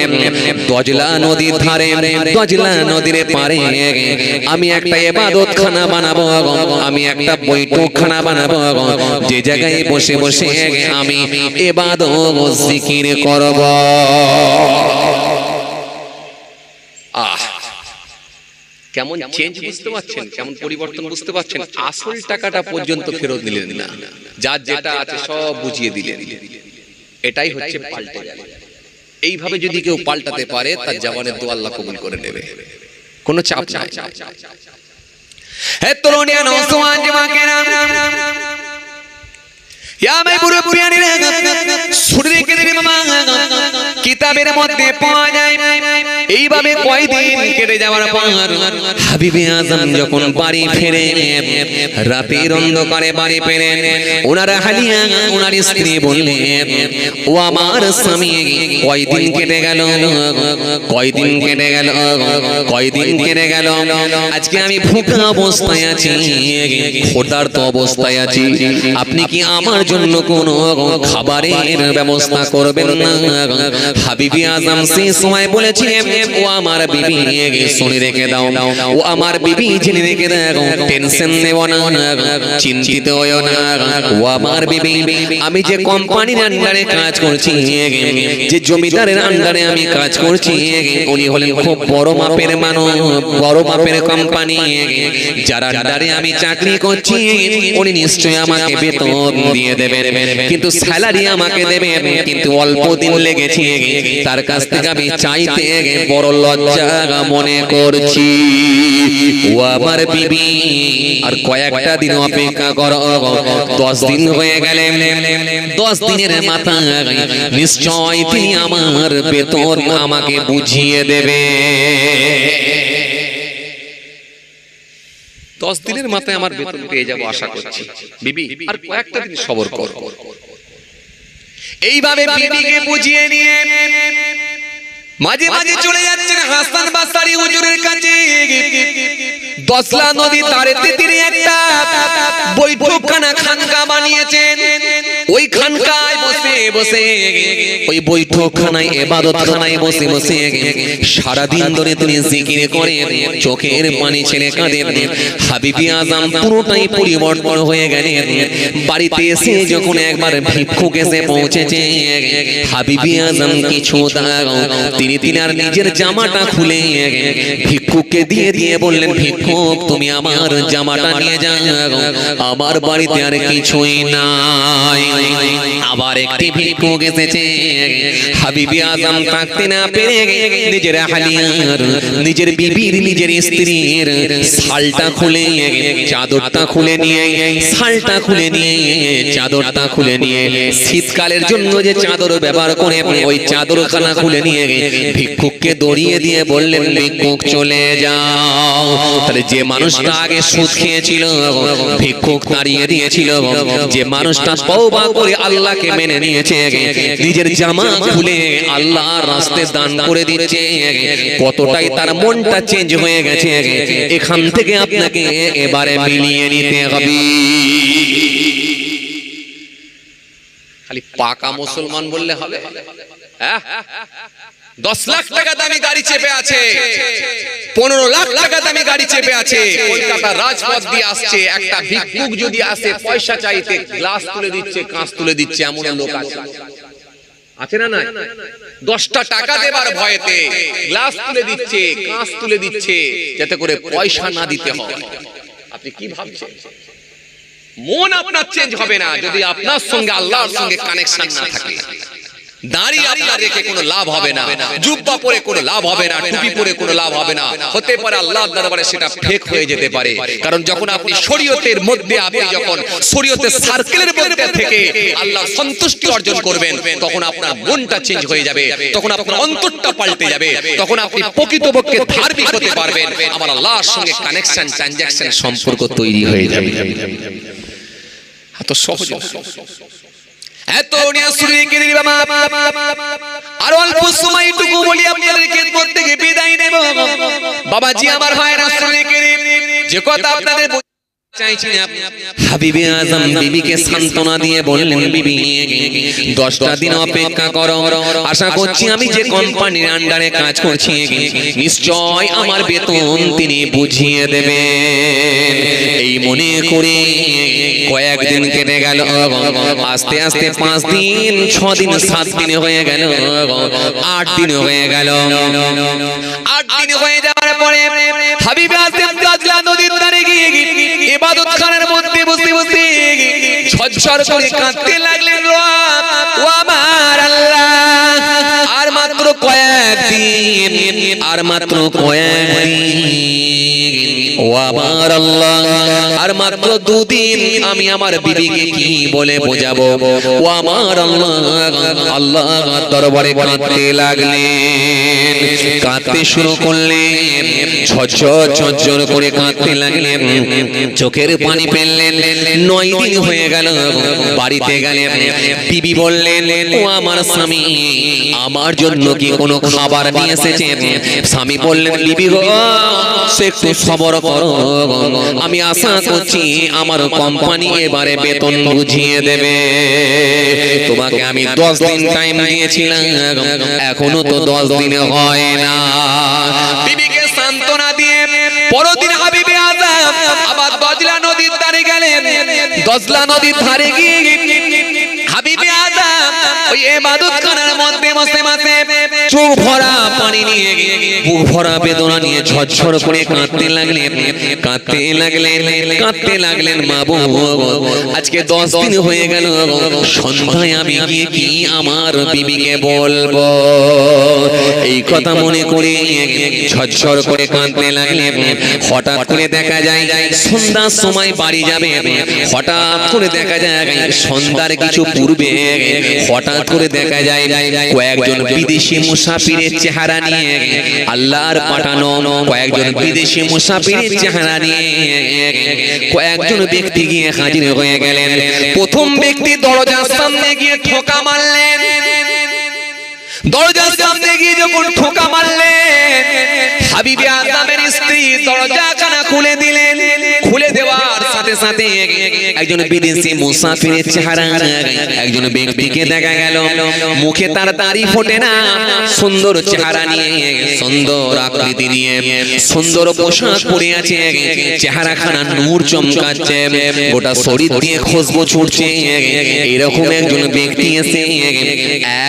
দজলা নদীর ধারে, দজলা নদীর পারে আমি একটা ইবাদত খানা বানাবো, আমি একটা বৈঠকখানা বানাবো, যে জায়গায় বসে বসে আমি ইবাদত জিকির করব। কেমন চেঞ্জ বুঝতে পারছেন, কেমন পরিবর্তন বুঝতে পারছেন? আসল টাকাটা পর্যন্ত ফেরত দিলেন না, যার যেটা আছে সব বুঝিয়ে দিলেন। এটাই হচ্ছে পাল্টে গেল। এইভাবে যদি কেউ পাল্টাতে পারে তার জবানের দোয়া আল্লাহ কবুল করে নেবে, কোনো চাপ নাই। হে তরুণিয়া নওজওয়ান যুবকেরা, ইয়া মাই বুড়ো বুড়িয়ানিরা, শুনে রেখে দিবি মামা, কিতাবের মধ্যে পাওয়া যায় এইভাবে কয়দিন কেটে যাওয়ার পর হাবিবে আজম যখন বাড়ি ফেরে, রাতের অন্ধকারে বাড়ি ফেরে, ওনারা হালিয়া ওনার স্ত্রী বললেন, ও আমার স্বামী কয়দিন কেটে গেল, কয়দিন কেটে গেল, কয়দিন কেটে গেল, আজকে আমি ভুকা অবস্থায় আছি, ক্ষুধার্ত অবস্থায় আছি, আপনি কি আমার জন্য কোনো খাবারের ব্যবস্থা করবেন না? হাবিবে আজম সেই সময় বলেছিলেন, ও আমার বিবি শুনে রেখে দাও, ও আমার বিবি জেনে রেখে দাও, টেনশন নেও না, চিন্তিত হও না। ও আমার বিবি, আমি যে কোম্পানির আন্ডারে কাজ করছি, যে জমিদারের আন্ডারে আমি কাজ করছি, উনি হলেন খুব বড় মাপের মানুষ, বড় মাপের কোম্পানি, যার আন্ডারে আমি চাকরি করছি উনি নিশ্চয়ই আমাকে বেতন দিয়ে দেবেন, কিন্তু স্যালারি আমাকে দেবেন, কিন্তু অল্প দিন লেগেছে, তার কাছ থেকে আমি চাইতে বড় লজ্জা মনে করছি। ও আমার বিবি, আর কয়েকটা দিন অপেক্ষা করো, 10 দিন হয়ে গেলে 10 দিনের মাথায় নিশ্চয় তিনি আমার বেতন আমাকে বুঝিয়ে দেবে। 10 দিনের মাথায় আমার বেতন পেয়ে যাবো আশা করছি। বিবি আর কয়েকটা দিন সবর কর। এইভাবে বিবিকে বুঝিয়ে নিয়ে মাঝে মাঝে চলে যাচ্ছেন হাসান বসরি হুজুরের কাছে। দজলা নদী তারেতে তিনি একটা বৈঠকখানা খানকা বানিয়েছেন। ওই খানকায় বসে বসে ওই বৈঠকখানায় ইবাদতখানায় বসে বসে সারাদিন ধরে তিনি জিকির করে চোখের পানি ছেড়ে কাঁদে। হাবিবি আজম পুরোটাই পরিবর্তন হয়ে গেলেন। বাড়িতে এসে যখন একবার ভিক্ষুক এসে পৌঁছেছে, হাবিবি আজম কিছু তিনি আর নিজের জামাটা খুলে ভিক্ষুককে দিয়ে দিয়ে বললেন, ভিক্ষুক তুমি আমার জামাটা নিয়ে যাও, আমার বাড়িতে আর কিছুই নাই। আবার একটি ভিক্ষুক এসেছে, হাবিবি আজম থাকতে না পেরে নিজের হালিয়ার, নিজের বিবির, নিজের স্ত্রীর শালটা খুলে চাদরটা খুলে নিয়ে, শালটা খুলে নিয়ে চাদরটা খুলে নিয়ে, শীতকালের জন্য যে চাদর ব্যবহার করে ওই চাদরখানা খুলে নিয়ে ভিক্ষুককে দড়িয়ে দিয়ে বললেন, ভিক্ষুক চলে যাও। তাহলে যে মানুষটা আগে সুদ খেয়েছিল ভিক্ষুক তাড়িয়ে দিয়েছিল, যে মানুষটা তওবা করে আল্লাহকে মেনে নিয়েছে, নিজের জামা খুলে আল্লাহর রাস্তায় দান করে দিয়েছে, কতটাই তার মনটা চেঞ্জ হয়ে গেছে। এখান থেকে আপনাকে এবারে মিলিয়ে নিতে হবে। খালি পাকা মুসলমান বললে হবে? 10 লাখ টাকা দামি গাড়ি চেপে আছে, 15 লাখ টাকা দামি গাড়ি চেপে আছে, কলকাতা রাজপথ দিয়ে আসছে, একটা ভিক্ষুক যদি আসে পয়সা চাইতে গ্লাস তুলে দিচ্ছে, কাঁচ তুলে দিচ্ছে, এমন লোক আছে? আছে না? না, 10টা টাকা দেবার ভয়েতে গ্লাস তুলে দিচ্ছে, কাঁচ তুলে দিচ্ছে, যাতে করে পয়সা না দিতে হয়। আপনি কি ভাবছেন? মন আপনার চেঞ্জ হবে না যদি আপনার সঙ্গে আল্লাহর সঙ্গে কানেকশন না থাকে। দাড়ি আপনার রেখে কোনো লাভ হবে না, জুব্বা পরে কোনো লাভ হবে না, টুপি পরে কোনো লাভ হবে না। হতে পারে আল্লাহর দরবারে সেটা ফেক হয়ে যেতে পারে। কারণ যখন আপনি শরীয়তের মধ্যে, আপনি যখন শরীয়তের সার্কেলের মধ্যে থেকে আল্লাহর সন্তুষ্টি অর্জন করবেন, তখন আপনার মনটা চেঞ্জ হয়ে যাবে, তখন আপনার অন্তরটা পাল্টে যাবে, তখন আপনি প্রকৃতপক্ষে ধার্মিক হতে পারবেন। আমার আল্লাহর সঙ্গে কানেকশন, ট্রানজাকশন, সম্পর্ক তৈরি হয়ে যাবে। এত সহজ, এত আর অল্প সময়টুকু বলি আপনাদেরকে প্রত্যেকে বিদায় নেব। বাবাজি, আমার ভাইরা, যে কথা আপনাদের চাইছি না, হাবিবে আজম বিবিকে সান্ত্বনা দিয়ে বললেন, বিবি 10টা দিন অপেক্ষা করো, আশা করছি আমি যে কোম্পানির আন্ডারে কাজ করছি নিশ্চয় আমার বেতন তিনি বুঝিয়ে দেবেন। এই মনে করে কয়েকদিন কেটে গেল, আস্তে আস্তে 5 দিন, 6 দিন, 7 দিন হয়ে গেল, 8 দিন হয়ে গেল। 8 দিন হয়ে যাওয়ার পরে হাবিবে আজম দাজলা নদীর ধারে গিয়ে ইবাদতখানার মধ্যে বসে বসে ঝরঝর করে কাঁদতে লাগলেন, ও আমার আল্লাহ, আর মাত্র কয়েকদিন, আর মাত্র কয়েকদিন, ও আমার আল্লাহ, আর মাত্র 2 দিন, আমি আমার বিবিকে কি বলে বোঝাবো? ও আমার আল্লাহ, আল্লাহ দরবারে কাঁদতে লাগলেন, কাঁদতে শুরু করলেন, ঝরঝর ঝরঝর করে কাঁদতে লাগলেন, চোখের পানি ফেললেন। 9 দিন হয়ে গেল, বাড়িতে গেলেন, বিবি বললেন, ও আমার স্বামী, আমার জন্য কি কোনো খাবার নিয়ে এসেছেন? স্বামী বললেন, বিবি গো, একটু সবর করো, আমি আশা করছি আমার কোম্পানি এবারে বেতন বুঝিয়ে দেবে। তোমাকে আমি 10 দিন টাইম দিয়েছিলাম, এখনো তো 10 দিন হয় না। বিবিকে সান্ত্বনা দিয়ে পরদিন হাবিবে আজম আবার দজলা নদীর ধারে গেলেন। দজলা নদীর ধারে গিয়ে হাবিবে আজম ওই ইবাদতখানার মধ্যে বসে বসে চোখ ভরা পানি নিয়ে, বুক ভরা বেদনা নিয়ে ঝরঝর করে কাঁদতে লাগলেন, কাঁদতে লাগলেন, কাঁদতে লাগলেন। মাবুদ, আজকে 10 দিন হয়ে গেল, সন্ধ্যায় আমি গিয়ে কি আমার বিবিকে বলবো? এই কথা মনে করে ঝরঝর করে কাঁদতে লাগলেন। হঠাৎ করে দেখা যায় সন্ধ্যার সময় বাড়ি যাবে, হঠাৎ করে দেখা যায় সন্ধ্যার কিছু পূর্বে হঠাৎ করে দেখা যায় কয়েকজন বিদেশি মুসাফিরের চেহারা নিয়ে, আল্লাহর পাঠানো কয়েকজন বিদেশি মুসাফিরের চেহারা নিয়ে কয়েকজন ব্যক্তি গিয়ে হাজির হয়ে গেলেন। প্রথম ব্যক্তি দরজার সামনে গিয়ে ঠোকা মারলেন। দরজার সামনে গিয়ে যখন ঠোকা মারলেন, হাবিবে আজমের স্ত্রী দরজাখানা খুলে দিলেন। খুলে দেওয়ার সাথে সাথে সাথে একজন বিদেশি মুসাফিরের চেহারা একজন ব্যক্তিকে দেখা গেল, মুখে তার দাড়ি ফোটে না, সুন্দর চেহারা নিয়ে, সুন্দর আকৃতি নিয়ে, সুন্দর পোশাক পরে আছে, চেহারা খানা নূর চমকাচ্ছে, গোটা শরীর দিয়ে খুশবু ছুটছে। এরকম একজন ব্যক্তি এসে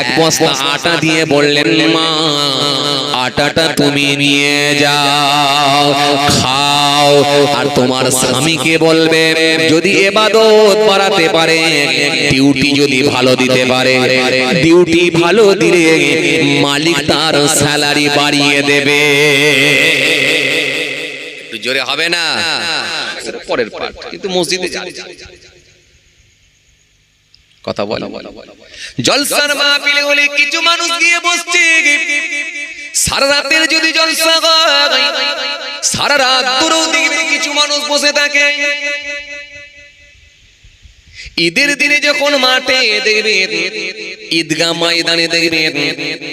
এক বস্তা আটা দিয়ে বললেন, মা আটাটা তুমি নিয়ে যাও, খাও, আর তোমার স্বামীকে বলবে যদি ইবাদত বাড়াতে পারে, ডিউটি যদি ভালো দিতে পারে, ডিউটি ভালো দিলে মালিক তার স্যালারি বাড়িয়ে দেবে। একটু জোরে হবে না? পরের পাঠ, কিন্তু মসজিদে কথা বলে জলসার মাহফিলে হলে কিছু মানুষ গিয়ে বসছে, সারা রাতের যদি জলসা হয়, সারা রাত ধরেও দেখবে কিছু মানুষ বসে থাকে। ঈদের দিনে যখন মাঠে দেখবে, ঈদগাহ ময়দানে দেখবে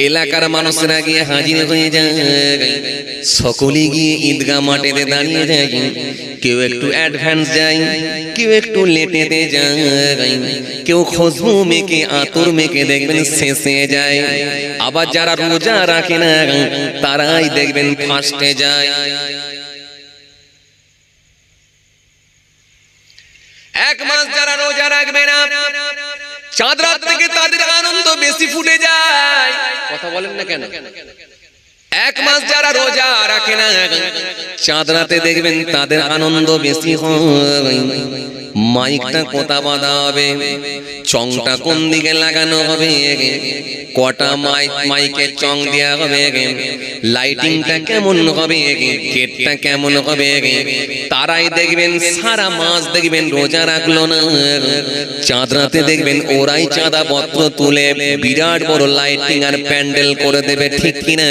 এলাকার মানুষরা গিয়ে হাজির হয়ে যায়, সকলে গিয়ে ঈদগাহ মাঠেতে দাঁড়িয়ে যায়, কেউ একটু অ্যাডভান্স যায়, কেউ একটু লেটেতে যায়, কেউ খুশবু মেখে আতর মেখে দেখবেন শেষে যায়, আবার যারা রোজা রাখে না তারাই দেখবেন ফার্স্টে যায়। এক মাস যারা রোজা রাখবে না, চাঁদ রাত থেকে তাদের আনন্দ বেশি ফুটে যায়। কথা বলেন না কেন? এক মাস যারা রোজা রাখে না, চাঁদ রাতে দেখবেন তাদের আনন্দ বেশি হয়। মাইকটা কোথা বাঁধা হবে, চংটা কোন দিকে লাগানো হবে, কটা মাইকের চং দেওয়া হবে, লাইটিংটা কেমন হবে, গেটটা কেমন হবে, তারাই দেখবেন সারা মাস দেখবেন রোজা রাখলো না, চাঁদ রাতে দেখবেন ওরাই চাঁদা পত্র তুলে বিরাট বড় লাইটিং আর প্যান্ডেল করে দেবে, ঠিক কিনা?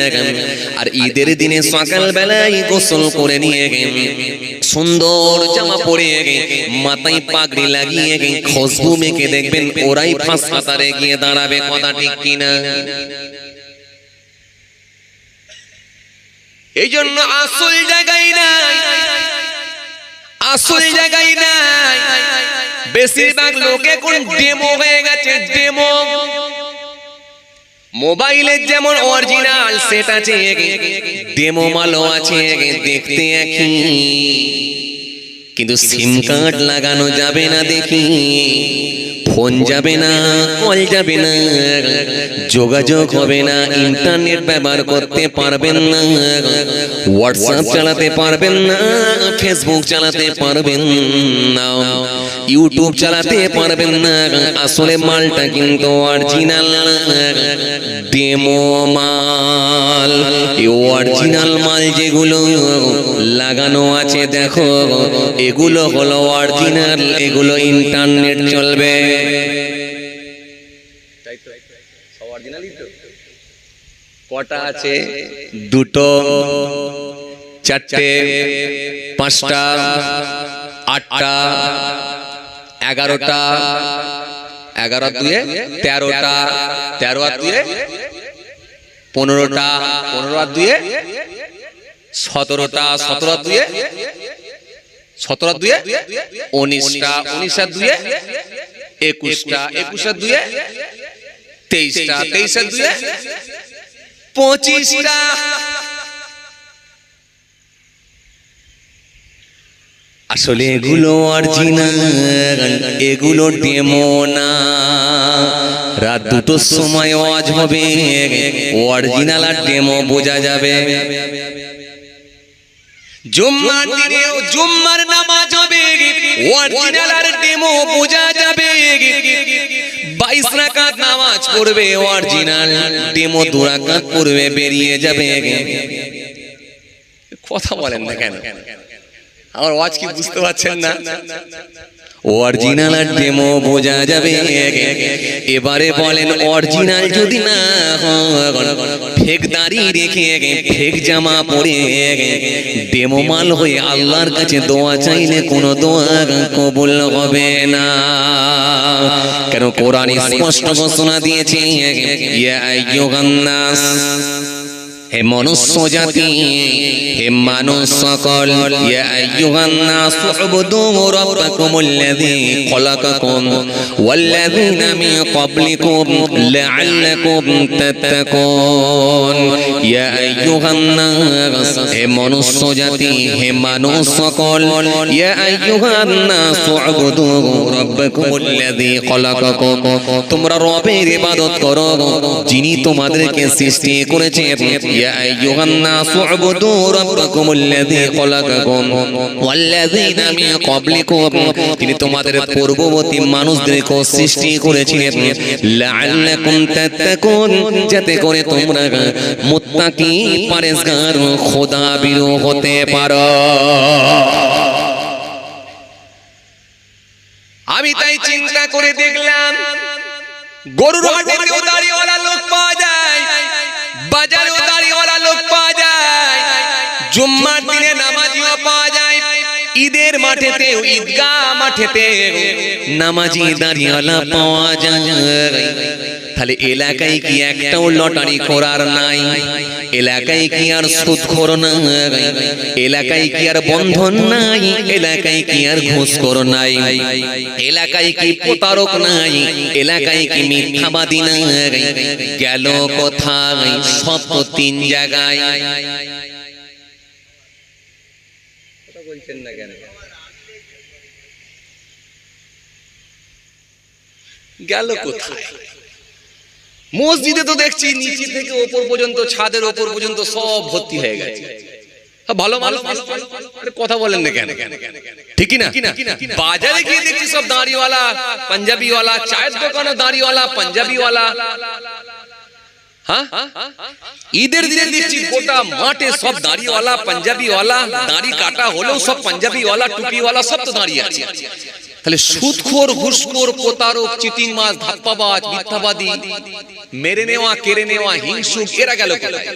আর ঈদের দিনে সকাল বেলায় গোসল করে নিয়ে সুন্দর জামা পরে মাথায় পাগড়ি লাগিয়ে খুশবু মেখে দেখবেন ওরাই ফার্স্ট কাতারে গিয়ে দাঁড়াবে। কথা ঠিক কিনা? এই জন্য আসল জায়গায় নাই, আসল জায়গায় নাই, বেশিরভাগ লোকে কোন ডেমো হয়ে গেছে, ডেমো। মোবাইলের যেমন অরিজিনাল সেট আছে, ডেমো মালও আছে, দেখতে একই, কিন্তু সিম কার্ড লাগানো যাবে না, দেখি ফোন যাবে না, কল যাবে না, যোগাযোগ হবে না, ইন্টারনেট ব্যবহার করতে পারবেন না, হোয়াটসঅ্যাপ চালাতে পারবেন না, ফেসবুক চালাতে পারবেন না, ইউটিউব চালাতে পারবেন না। আসলে মালটা কিন্তু অরিজিনাল ডেমো মাল। এই অরিজিনাল মাল যেগুলো লাগানো আছে দেখো, এগুলো হলো অরিজিনাল, এগুলো ইন্টারনেট চলবে। কটা আছে? দুটো, চারটে, পাঁচটা, আটটা, 11টা, 11 দুয়ে 13টা, 13 দুয়ে 15টা, 15 দুয়ে 17টা, 17 দুয়ে 17 দুয়ে 19টা, 19 দুয়ে 21টা, 21 দুয়ে 23টা, 23 দুয়ে 25টা। আসলে এগুলো অরিজিনাল, এগুলো ডেমো না। রাত 2টোর সময় ওয়াজ হবে, অরিজিনাল আর ডেমো বোঝা যাবে। জুম্মার দিনে জুম্মার নামাজ হবে, অরিজিনাল আর ডেমো বোঝা যাবে। 22 রাকাত নামাজ পড়বে অরিজিনাল, ডেমো 2 রাকাত পড়বে, বেরিয়ে যাবে। কথা বলেন না কেন? আমার ওয়াজ কি বুঝতে পারছেন না? অরিজিনাল আর ডেমো বোঝা যাবে। এবারে বলেন অরিজিনাল যদি না ফেক দাড়ি রেখে ফেক জামা পরে ডেমো মাল হয়ে আল্লাহর কাছে দোয়া চাইলে কোনো দোয়া কবুল হবে না। কেন কোরআন স্পষ্ট ঘোষণা দিয়েছে, ইয়া আইয়ুহান নাস হে মনুষ্য জাতি, হে মানুষ সকল, ইয়া আইয়ুহান নাসু উবুদু রাব্বাকুমুল্লাযী খলাকাকুম ওয়াল্লাযীনা মিন ক্বাবলিকুম লাআল্লাকুম তাত্তাকুন। ইয়া আইয়ুহান নাস, হে মনুষ্য জাতি, হে মানুষ সকল, ইয়া আইয়ুহান নাসু উবুদু রাব্বাকুমুল্লাযী খলাকাকুম, তোমরা রবের ইবাদত করো যিনি তোমাদেরকে সৃষ্টি করেছেন। ইয়া আইয়ুহান নাসু উবুদু রাব্বাকুমুল্লাযী খলাকাকুম ওয়াল্লাযীনা মিন ক্বাবলিকুম, তিনি তোমাদের পূর্ববর্তী মানুষদেরকে সৃষ্টি করেছিলেন। লাআল্লাকুম তাত্তাকুন, যাতে করে তোমরা মুত্তাকি পরহেজগার খোদা ভীরু হতে পারো। আমি তাই চিন্তা করে দেখলাম, গরুর হাটেও দাড়িওয়ালা লোক পাওয়া যায়, বাজারেও দাড়িওয়ালা লোক পাওয়া যায়, জুম্মার দিনে নামাজিও পাওয়া যায়, ঈদের মাঠেতেও ঈদগাহ মাঠেতেও নামাজি দাঁড়িয়ালা পাওয়া যায়। তাহলে এলাকায় কি একটাও লটারি করার নাই? এলাকায় কি আর সুদখোর নাই? এলাকায় কি আর বন্ধন নাই? এলাকায় কি আর ঘুষখোর নাই? এলাকায় কি প্রতারক নাই? এলাকায় কি মিথ্যাবাদী নাই? গেল কোথায়? সব তো তিন জায়গায়। বলছেন না কেন? গেল কোথায়? মসজিদে তো দেখছি নিচে থেকে ওপর পর্যন্ত, ছাদের ওপর পর্যন্ত সব ভর্তি হয়ে গেছে। ভালো মানুষ কথা বলেন না কেন? ঠিক না? বাজারে গিয়ে দেখছি সব দাড়িওয়ালা পাঞ্জাবিওয়ালা, চায়ের দোকানে দাড়িওয়ালা পাঞ্জাবিওয়ালা। হ্যাঁ, ঈদের দিনে দেখছি গোটা মাঠে সব দাড়িওয়ালা পাঞ্জাবিওয়ালা, দাড়ি কাটা হলেও সব পাঞ্জাবিওয়ালা টুপিওয়ালা সব তো দাঁড়িয়ে আছে। তাহলে সুদখোর, ঘুষখোর, প্রতারক, চিটিং মাছ, ধাপ্পাবাজ, মিথ্যাবাদী, মেরে নেওয়া, কেড়ে নেওয়া, হিংসুক, এরা গেল কোথায়?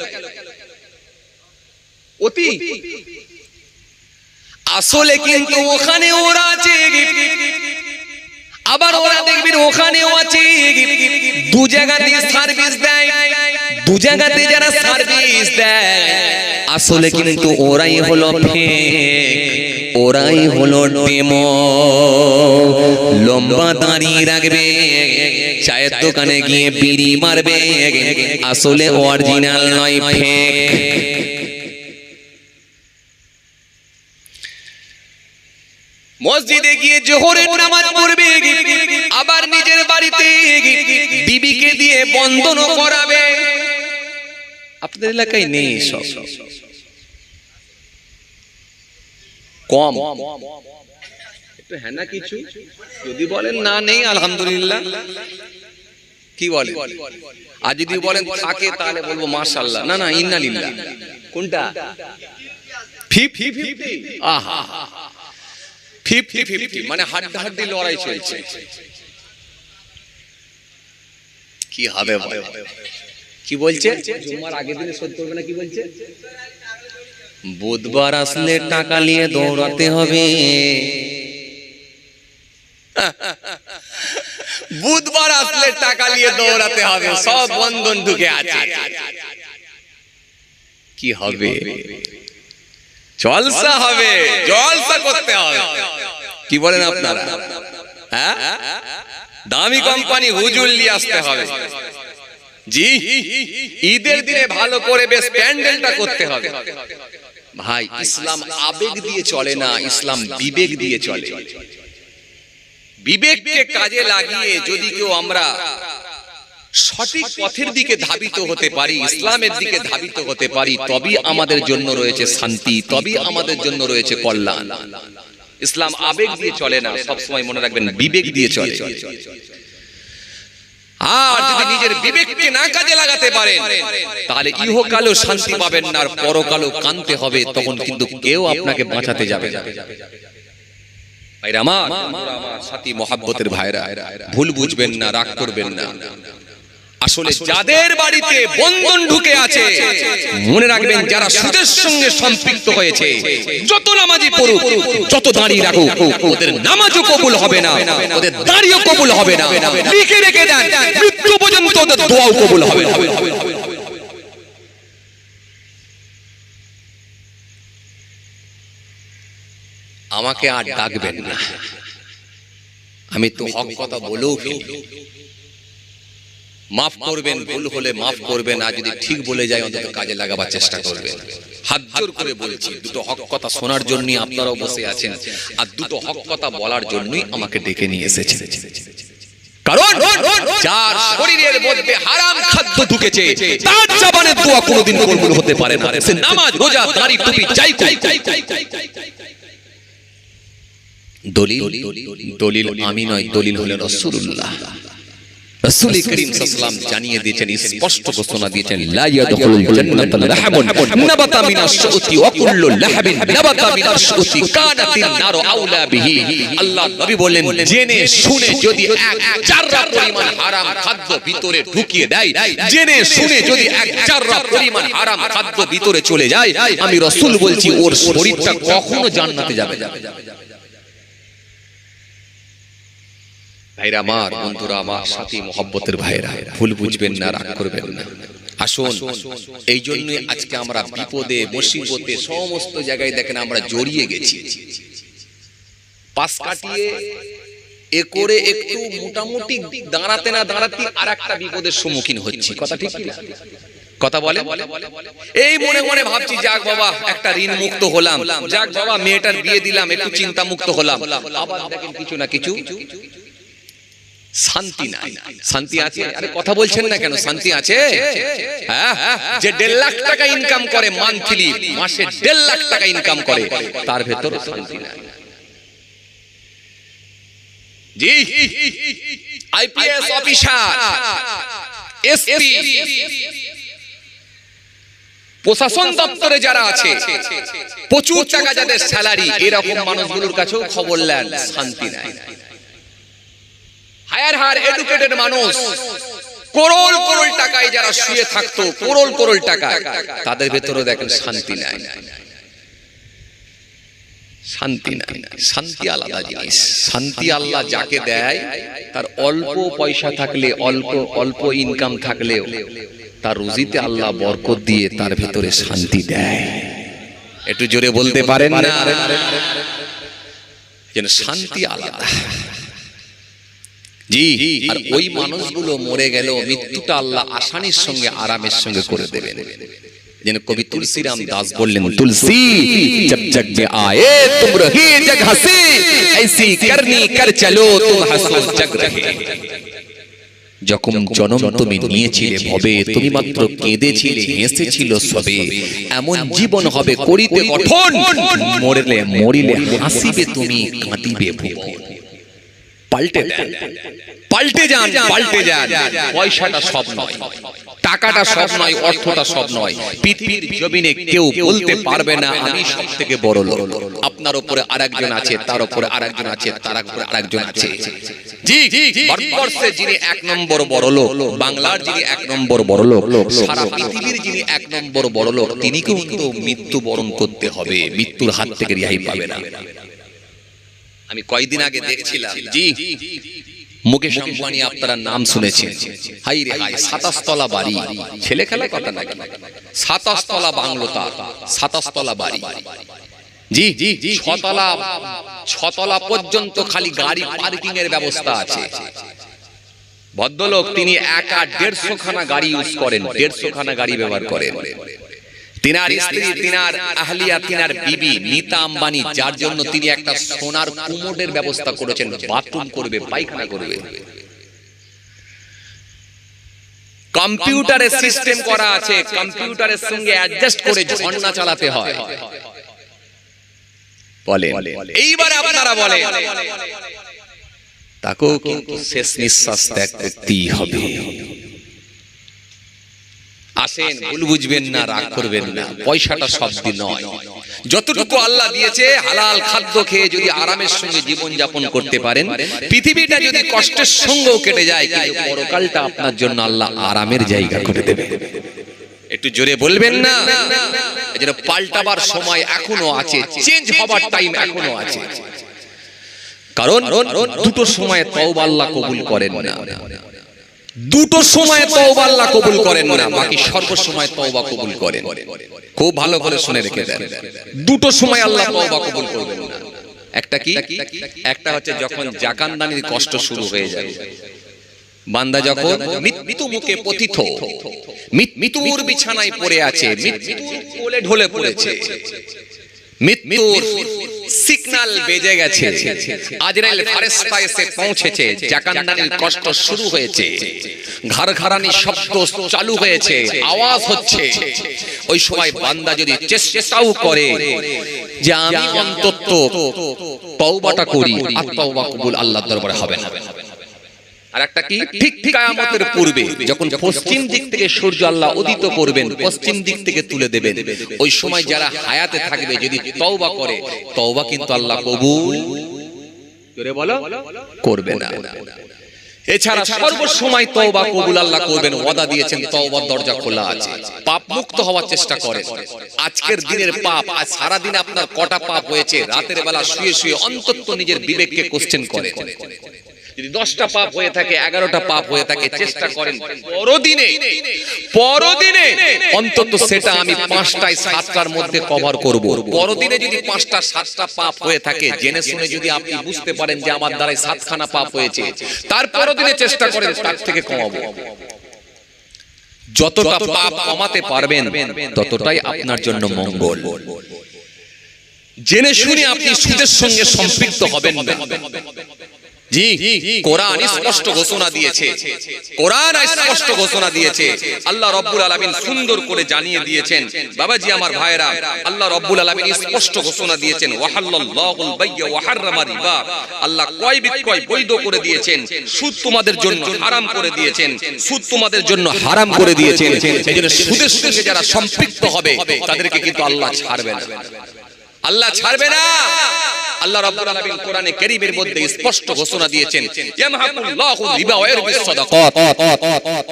অতি আসলে কিন্তু ওখানে ওরা আছে, আবার ওরা দেখবেন ওখানেও আছে। দু জায়গাতে সার্ভিস দেয়, দু জায়গাতে যারা সার্ভিস দেয় আসলে কিন্তু ওরাই হলো ফেক, ওরাই হলো ডেমো। লম্বা দাড়ি রাখবে, চায়ের দোকানে গিয়ে বিড়ি মারবে, আসলে অরিজিনাল নয়, ফেক। মসজিদে গিয়ে জোহরের নামাজ পড়বে, আবার নিজের বাড়িতে বিবিকে দিয়ে বন্ধনও করাবে। আপনাদের এলাকায় নেই সব? কম একটু, হ্যাঁ না কিছু? যদি বলেন না নেই, আলহামদুলিল্লাহ। কি বলেন? আর যদি বলেন থাকে তাহলে বলবো মাশাআল্লাহ, না না ইন্নালিল্লাহ। কোনটা? 50-50, আহা 50-50, মানে হাড্ডাহাড্ডি লড়াই চলছে। কি হবে? কি বলছে? জুম্মার আগের দিনে শোধ করবে না, কি বলছে? বুধবার আসলে টাকা নিয়ে দৌড়াতে হবে। বুধবার আসলে টাকা নিয়ে দৌড়াতে হবে, সব বন্ধন ঢুকে আছে। কি হবে? জলসা হবে, জলসা করতে হবে। কি বলেন আপনারা? হ্যাঁ, দামি কোম্পানি হুজুর নিয়ে আসতে হবে। জি, ঈদের দিনে ভালো করে বেশ প্যান্ডেলটা করতে হবে। ভাই, ইসলাম আবেগ দিয়ে চলে না, ইসলাম বিবেক দিয়ে চলে। বিবেককে কাজে লাগিয়ে যদি কেউ আমরা সঠিক পথের দিকে ধাবিত হতে পারি, ইসলামের দিকে ধাবিত হতে পারি, তবেই আমাদের জন্য রয়েছে শান্তি, তবেই আমাদের জন্য রয়েছে কল্যাণ। ইসলাম আবেগ দিয়ে চলে না, সবসময় মনে রাখবেন বিবেক দিয়ে চলে। আর যদি নিজের বিবেককে না কাজে লাগাতে পারেন, তাহলে ইহকালেও শান্তি পাবেন না, আর পরকালেও কাঁদতে হবে। তখন কিন্তু কেউ আপনাকে বাঁচাতে যাবে না। ভাইরা আমার, সাথী মহাব্বতের ভাইরা, ভুল বুঝবেন না, রাগ করবেন না। আসলে যাদের বাড়িতে বন্ধন ঢুকে আছে, মনে রাখবেন যারা সুদের সঙ্গে সম্পৃক্ত হয়েছে, যত নামাজি পড়ুক, যত দাঁড়িয়ে রাখুক, ওদের নামাজও কবুল হবে না, ওদের দাঁড়িও কবুল হবে না। লিখে রেখে দেন, মৃত্যু পর্যন্ত ওদের দোয়াও কবুল হবে না। আমাকে আর ডাকবেন না, আমি তো হক কথা বলেও ফেলি। মাফ করবেন, ভুল হলে মাফ করবেন, আর যদি ঠিক বলে যায় অন্তত কাজে লাগাবার চেষ্টা করবেন। হাত জোর করে বলছি, দুটো হক কথা শোনার জন্যই আপনারাও বসে আছেন, আর দুটো হক কথা বলার জন্যই আমাকে ডেকে নিয়ে এসেছেন। কারণ যার শরীরের মধ্যে হারাম খাদ্য ঢুকেছে তার জবানের দোয়া কোনোদিন কবুল হতে পারে না। সে নামাজ, রোজা, দাড়ি, টুপি যাই দলিল আমি নয়, দলিল হলেন রাসূলুল্লাহ। রাসূল করিম সাল্লাল্লাহু আলাইহি ওয়াসাল্লাম জানিয়ে দিয়েছেন, স্পষ্ট ঘোষণা দিয়েছেন, লা ইয়াদখুলুল জান্নাতা লাহমুন নাবাতা মিনাশ শুতি ওয়া কুল্লু লাহমিন নাবাতা মিনাশ শুতি কানাতিন নারু আউলা বিহি। আল্লাহ নবী বলেন, জেনে শুনে যদি এক জাররা পরিমাণ হারাম খাদ্য ভিতরে ঢুকিয়ে দেয়, জেনে শুনে যদি এক জাররা পরিমাণ হারাম খাদ্য ভিতরে চলে যায়, আমি রাসূল বলছি ওর শরীরটা কখনো জান্নাতে যাবে না। ভাইরা আমার, বন্ধুরা আমার, সাথী মহব্বতের ভাইরা, ভুল বুঝবেন না, রাগ করবেন না। আসুন, এই জন্যই আজকে আমরা বিপদে মুসিবতে সমস্ত জায়গায় দেখেন আমরা জড়িয়ে গেছি। পাশ কাটিয়ে এ করে একটু মোটামুটি দাঁড়াতে না দাঁড়াতে আর একটা বিপদের সম্মুখীন হচ্ছি। কথা ঠিক কি কথা বলে? এই মনে মনে ভাবছি, যাক বাবা একটা ঋণ মুক্ত হলাম, যাক বাবা মেয়েটার বিয়ে দিলাম, একটু চিন্তা মুক্ত হলাম। আবার দেখেন কিছু না কিছু শান্তি নাই। শান্তি আছে? আরে কথা বলছেন না কেন? শান্তি আছে? হ্যাঁ, যে 1.5 লাখ টাকা ইনকাম করে মান্থলি, মাসে 1.5 লাখ টাকা ইনকাম করে, তার ভেতর শান্তি নাই। জি, আইপিএস অফিসার, এসপি, প্রশাসন দপ্তরে যারা আছে, প্রচুর টাকা যাদের স্যালারি, এরকম মানুষগুলোর কাছেও খবর নেন, শান্তি নাই। হায়ার এডুকেটেড মানুষ, করোড় করোড় টাকায় যারা শুয়ে থাকতো, করোড় করোড় টাকা, তাদের ভেতরে দেখেন শান্তি নাই। শান্তি নাই। শান্তি আলাদা জিনিস। শান্তি আল্লাহ যাকে দেয়, তার অল্প পয়সা থাকলে, অল্প ইনকাম থাকলেও তার রুজিতে আল্লাহ বরকত দিয়ে তার ভেতরে শান্তি দেয়। একটু জোরে বলতে পারেন না? যেন শান্তি আলাদা। জি, আর ওই মানুষগুলো মরে গেল, মৃত্যুটা আল্লাহ আসানির সঙ্গে আরামের সঙ্গে করে দেবেন। যেন কবি তুলসীরাম দাস বললেন, তুলসী জব জগ মে আয়ে তুম রহি জগ হাসি, ऐसी करनी कर चलो तुम हंसो जग रहे। যখন জন্ম তুমি নিয়েছিলে ভবে, তুমি মাত্র কেঁদেছিলে, হেসেছিল সবে। এমন জীবন হবে করিতে গঠন, মরিলে হাসিবে তুমি, কাঁদিবে ভুবন। পাল্টে যান, পাল্টে যান, পাল্টে যান। পয়সাটা সব নয়, টাকাটা সব নয়, অর্থটা সব নয়। পৃথিবীর জমিনে কেউ বলতে পারবে না আমি সব থেকে বড় লোক। আপনার উপরে আরেকজন আছে, তার উপরে আরেকজন আছে, তার উপরে আরেকজন আছে। জি, ভারতবর্ষে যিনি 1 নম্বর বড় লোক, বাংলার যিনি 1 নম্বর বড় লোক, সারা পৃথিবীর যিনি 1 নম্বর বড় লোক, তিনি কিন্তু মৃত্যুবরণ করতে হবে, মৃত্যুর হাত থেকে রেহাই পাবে না। আমি কয়েকদিন আগে দেখছিলাম, জি, মুকেশ আম্বানি, আপনারা নাম শুনেছেন। হাই রে হাই, 27 তলা বাড়ি, ছেলে খেলা কথা নাকি? 27 তলা বাংলো, তার 27 তলা বাড়ি। জি, 6 তলা পর্যন্ত খালি গাড়ি পার্কিং এর ব্যবস্থা আছে। ভদ্রলোক তিনি একা 150 খানা গাড়ি ইউজ করেন, 150 খানা গাড়ি ব্যবহার করেন। তিনার স্ত্রী, তিনার আহলিয়া, তিনার বিবি নীতা আম্বানি, যার জন্য তিনি একটা সোনার কুমোডের ব্যবস্থা করেছেন, বাথরুম করবে, পায়খানা করবে। কম্পিউটারের সিস্টেম করা আছে, কম্পিউটারের সঙ্গে অ্যাডজাস্ট করে ঝর্ণা চালাতে হয়। বলেন, এইবার আপনারা বলেন, তাকেও কিন্তু শেষ নিঃশ্বাস ত্যাগ করতেই হবে। আসেন, ভুল বুঝবেন না, রাগ করবেন না। পয়সাটা শব্দ নয়, যতটুকু আল্লাহ দিয়েছে হালাল খাদ্য খেয়ে যদি আরামের সঙ্গে জীবন যাপন করতে পারেন, পৃথিবীটা যদি কষ্টের সঙ্গেও কেটে যায়, কিন্তু পরকালটা আপনার জন্য আল্লাহ আরামের জায়গা করে দেবে। একটু জোরে বলবেন না? এজন্য পাল্টাবার সময় এখনো আছে, চেঞ্জ হবার টাইম এখনো আছে। কারণ দুটো সময় তওবা আল্লাহ কবুল করেন না, দুটো সময় তওবা আল্লাহ কবুল করেন না, বাকি সর্বসময় তওবা কবুল করেন। খুব ভালো করে শুনে রেখে দেন, দুটো সময় আল্লাহ তওবা কবুল করবেন না। একটা কি? একটা হচ্ছে যখন জাকাতদানির কষ্ট শুরু হয়ে যাবে, বান্দা যখন মৃত্যু মুখে পতিত, মৃত্যুর বিছানায় পড়ে আছে, মৃত্যুর কোলে ঢলে পড়েছে, মৃত্যুর সিগন্যাল বেজে গেছে, আজরাইল ফেরেশতা এসে পৌঁছেছে, জাকাতদানির কষ্ট শুরু হয়েছে, ঘরঘরানি শব্দ চালু হয়েছে, আওয়াজ হচ্ছে, ওই সময় বান্দা যদি চেষ্টাও করে যে আমি অন্তত তওবাটা করি, আর তওবা কবুল আল্লাহর দরবারে হবে না। আর একটা কি? ঠিক কিয়ামতের পূর্বে যখন পশ্চিম দিক থেকে সূর্য আল্লাহ উদিত করবেন, পশ্চিম দিক থেকে তুলে দেবেন, ওই সময় যারা হায়াতে থাকবে যদি তওবা করে, তওবা কিন্তু আল্লাহ কবুল করে বলো করবে না। এছাড়া সর্বসময় তওবা কবুল আল্লাহ করবেন, ওয়াদা দিয়েছেন, তওবার দরজা খোলা আছে। পাপ মুক্ত হওয়ার চেষ্টা করেন। আজকের দিনের পাপ, আজ সারা দিন আপনার কটা পাপ হয়েছে, রাতের বেলা শুয়ে শুয়ে অন্তত নিজের বিবেককে কোশ্চেন করেন। যদি 10টা পাপ হয়ে থাকে, 11টা পাপ হয়ে থাকে, চেষ্টা করেন পরদিনে অন্তত সেটা আমি 5টায় 7টার মধ্যে কভার করব। পরদিনে যদি 5টা 7টা পাপ হয়ে থাকে, জেনে শুনে যদি আপনি বুঝতে পারেন যে আমার দ্বারাই 7খানা পাপ হয়েছে, তার পরদিনে চেষ্টা করেন তার থেকে কমাবো। যতটা পাপ কমাতে পারবেন ততটাই আপনার জন্য মঙ্গল। জেনে শুনে আপনি সুদের সঙ্গে সম্পৃক্ত হবেন না। জি, কোরআন স্পষ্ট ঘোষণা দিয়েছে, কোরআন স্পষ্ট ঘোষণা দিয়েছে, আল্লাহ রাব্বুল আলামিন সুন্দর করে জানিয়ে দিয়েছেন। বাবাজি আমার ভাইরা, আল্লাহ রাব্বুল আলামিন স্পষ্ট ঘোষণা দিয়েছেন, ওয়াহাল্লাল্লাহুল বাইয়া ওয়া হাররামা রিবা, আল্লাহ ক্রয় বিক্রয় বৈধ করে দিয়েছেন, সুদ তোমাদের জন্য হারাম করে দিয়েছেন, সুদ তোমাদের জন্য হারাম করে দিয়েছেন। এইজন্য সুদের সঙ্গে যারা সম্পৃক্ত হবে তাদেরকে কিন্তু আল্লাহ ছাড়বে না, আল্লাহ ছাড়বে না। আল্লাহ রাব্বুল আলামিন কোরআনে কারীমের মধ্যে স্পষ্ট ঘোষণা দিয়েছেন, ইয়ামহাকুল্লাহু রিবা ওয়া ইয়ারবিস সাদাকাত।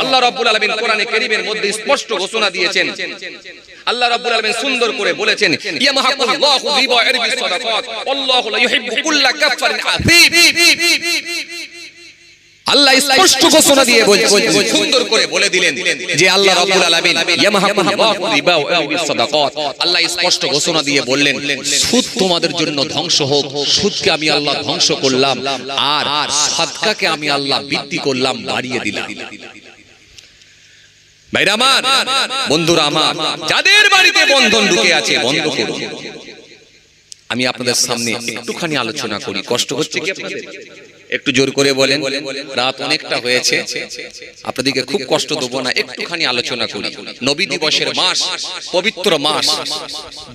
আল্লাহ রাব্বুল আলামিন কোরআনে কারীমের মধ্যে স্পষ্ট ঘোষণা দিয়েছেন, আল্লাহ রাব্বুল আলামিন সুন্দর করে বলেছেন, ইয়ামহাকুল্লাহু রিবা ওয়া ইয়ারবিস সাদাকাত আল্লাহু লা ইউহিব্বু কুল্লা কাফারিন আযীম। আল্লাহ স্পষ্ট ঘোষণা দিয়ে সুন্দর করে বলে দিলেন যে আল্লাহ রাব্বুল আলামিন ইয়ামহাকুল্লাহু রিবা ওয়া ইয়ারবিস সাদাকাত, আল্লাহ স্পষ্ট ঘোষণা দিয়ে বললেন, সুদ তোমাদের জন্য ধ্বংস হোক, সুদকে আমি আল্লাহ ধ্বংস করলাম, আর সাদকাকে আমি আল্লাহ বৃদ্ধি করলাম, বাড়িয়ে দিলাম। ভাইরা আমার, বন্ধুরা আমার, যাদের বাড়িতে বন্ধন ঢুকে আছে বন্ধ করুন। আমি আপনাদের সামনে একটুখানি আলোচনা করি। কষ্ট হচ্ছে কি আপনাদের? একটু জোর করে বলেন। রাত অনেকটা হয়েছে, আপনাদেরকে খুব কষ্ট দেব না, একটুখানি আলোচনা করি। নবী দিবসের মাস, পবিত্র মাস,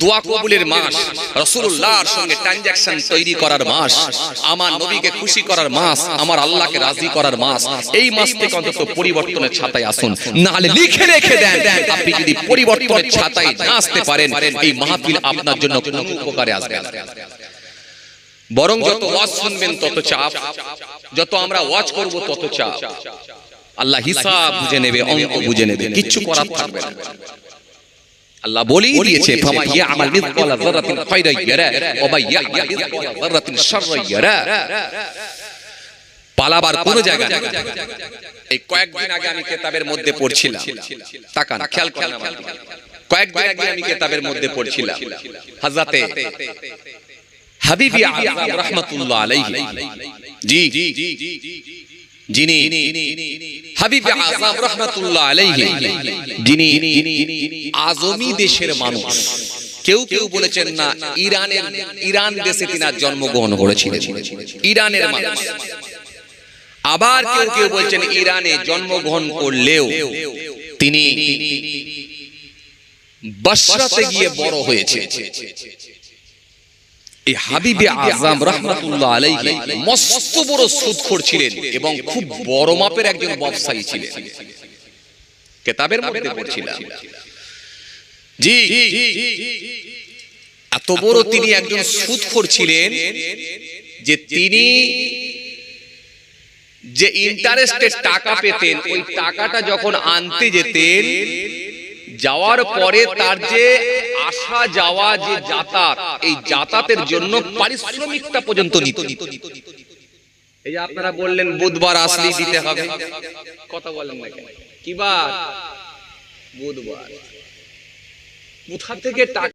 দোয়া কবুলের মাস, রাসূলুল্লাহর সঙ্গে ট্রানজাকশন তৈরি করার মাস, আমার নবীকে খুশি করার মাস, আমার আল্লাহকে রাজি করার মাস। এই মাস থেকে অন্তত পরিবর্তনের ছাতায় আসুন, না হলে লিখে রেখে দেন, আপনি যদি পরিবর্তনের ছাতায় না আসতে পারেন, এই মাহফিল আপনার জন্য কোনো উপকারে আসবে না। বরং যত ওয়াজ শুনবেন তত চাপ, যত আমরা ওয়াজ করব তত চাপ। আল্লাহ হিসাব বুঝে নেবে, অঙ্ক বুঝে নেবে, কিচ্ছু করার থাকবে না। আল্লাহ বলেই দিয়েছে, ফামা ইয়ামাল মিসকালা যারাতিন খায়রান ইয়ারা ওয়া মা ইয়ামাল মিসকালা যারাতিন শাররান ইয়ারা। পালাবার কোন জায়গা নেই। এই কয়েকদিন আগে আমি কিতাবের মধ্যে পড়ছিলাম, তাকান, খেয়াল করেন আমার দিকে। কয়েকদিন আগে আমি কিতাবের মধ্যে পড়ছিলাম, হযরতে হাবিবি আযম রাহমাতুল্লাহ আলাইহি, জি, যিনি হাবিবি আযম রাহমাতুল্লাহ আলাইহি, যিনি আজমি দেশের মানুষ। কেউ কেউ বলেছেন না, ইরান দেশে তিনি জন্মগ্রহণ করেছিলেন, ইরানের মানুষ। আবার কেউ কেউ বলছেন ইরানে জন্মগ্রহণ করলেও তিনি বসরাতে গিয়ে বড় হয়েছে। এই হাবিবে আযম রাহমাতুল্লাহ আলাইহি মস্ত বড় সুদখোর ছিলেন এবং খুব বড় মাপের একজন ব্যবসায়ী ছিলেন। কিতাবের মধ্যে পড়ছিলাম, জি, এত বড় তিনি একজন সুদখোর ছিলেন যে তিনি যে ইন্টারেস্টে টাকা পেতেন, ওই টাকাটা যখন আনতে যেতেন, যাওয়ার পরে তার যে আসা যাওয়া যে যাতায়াত, এই যাতায়াতের জন্য পারিশ্রমিকটা পর্যন্ত নিত। এই যে আপনারা বললেন বুধবার আসলে দিতে হবে, কথা বলেন না কেন? কি বার? বুধবার। কোথা থেকে টাকা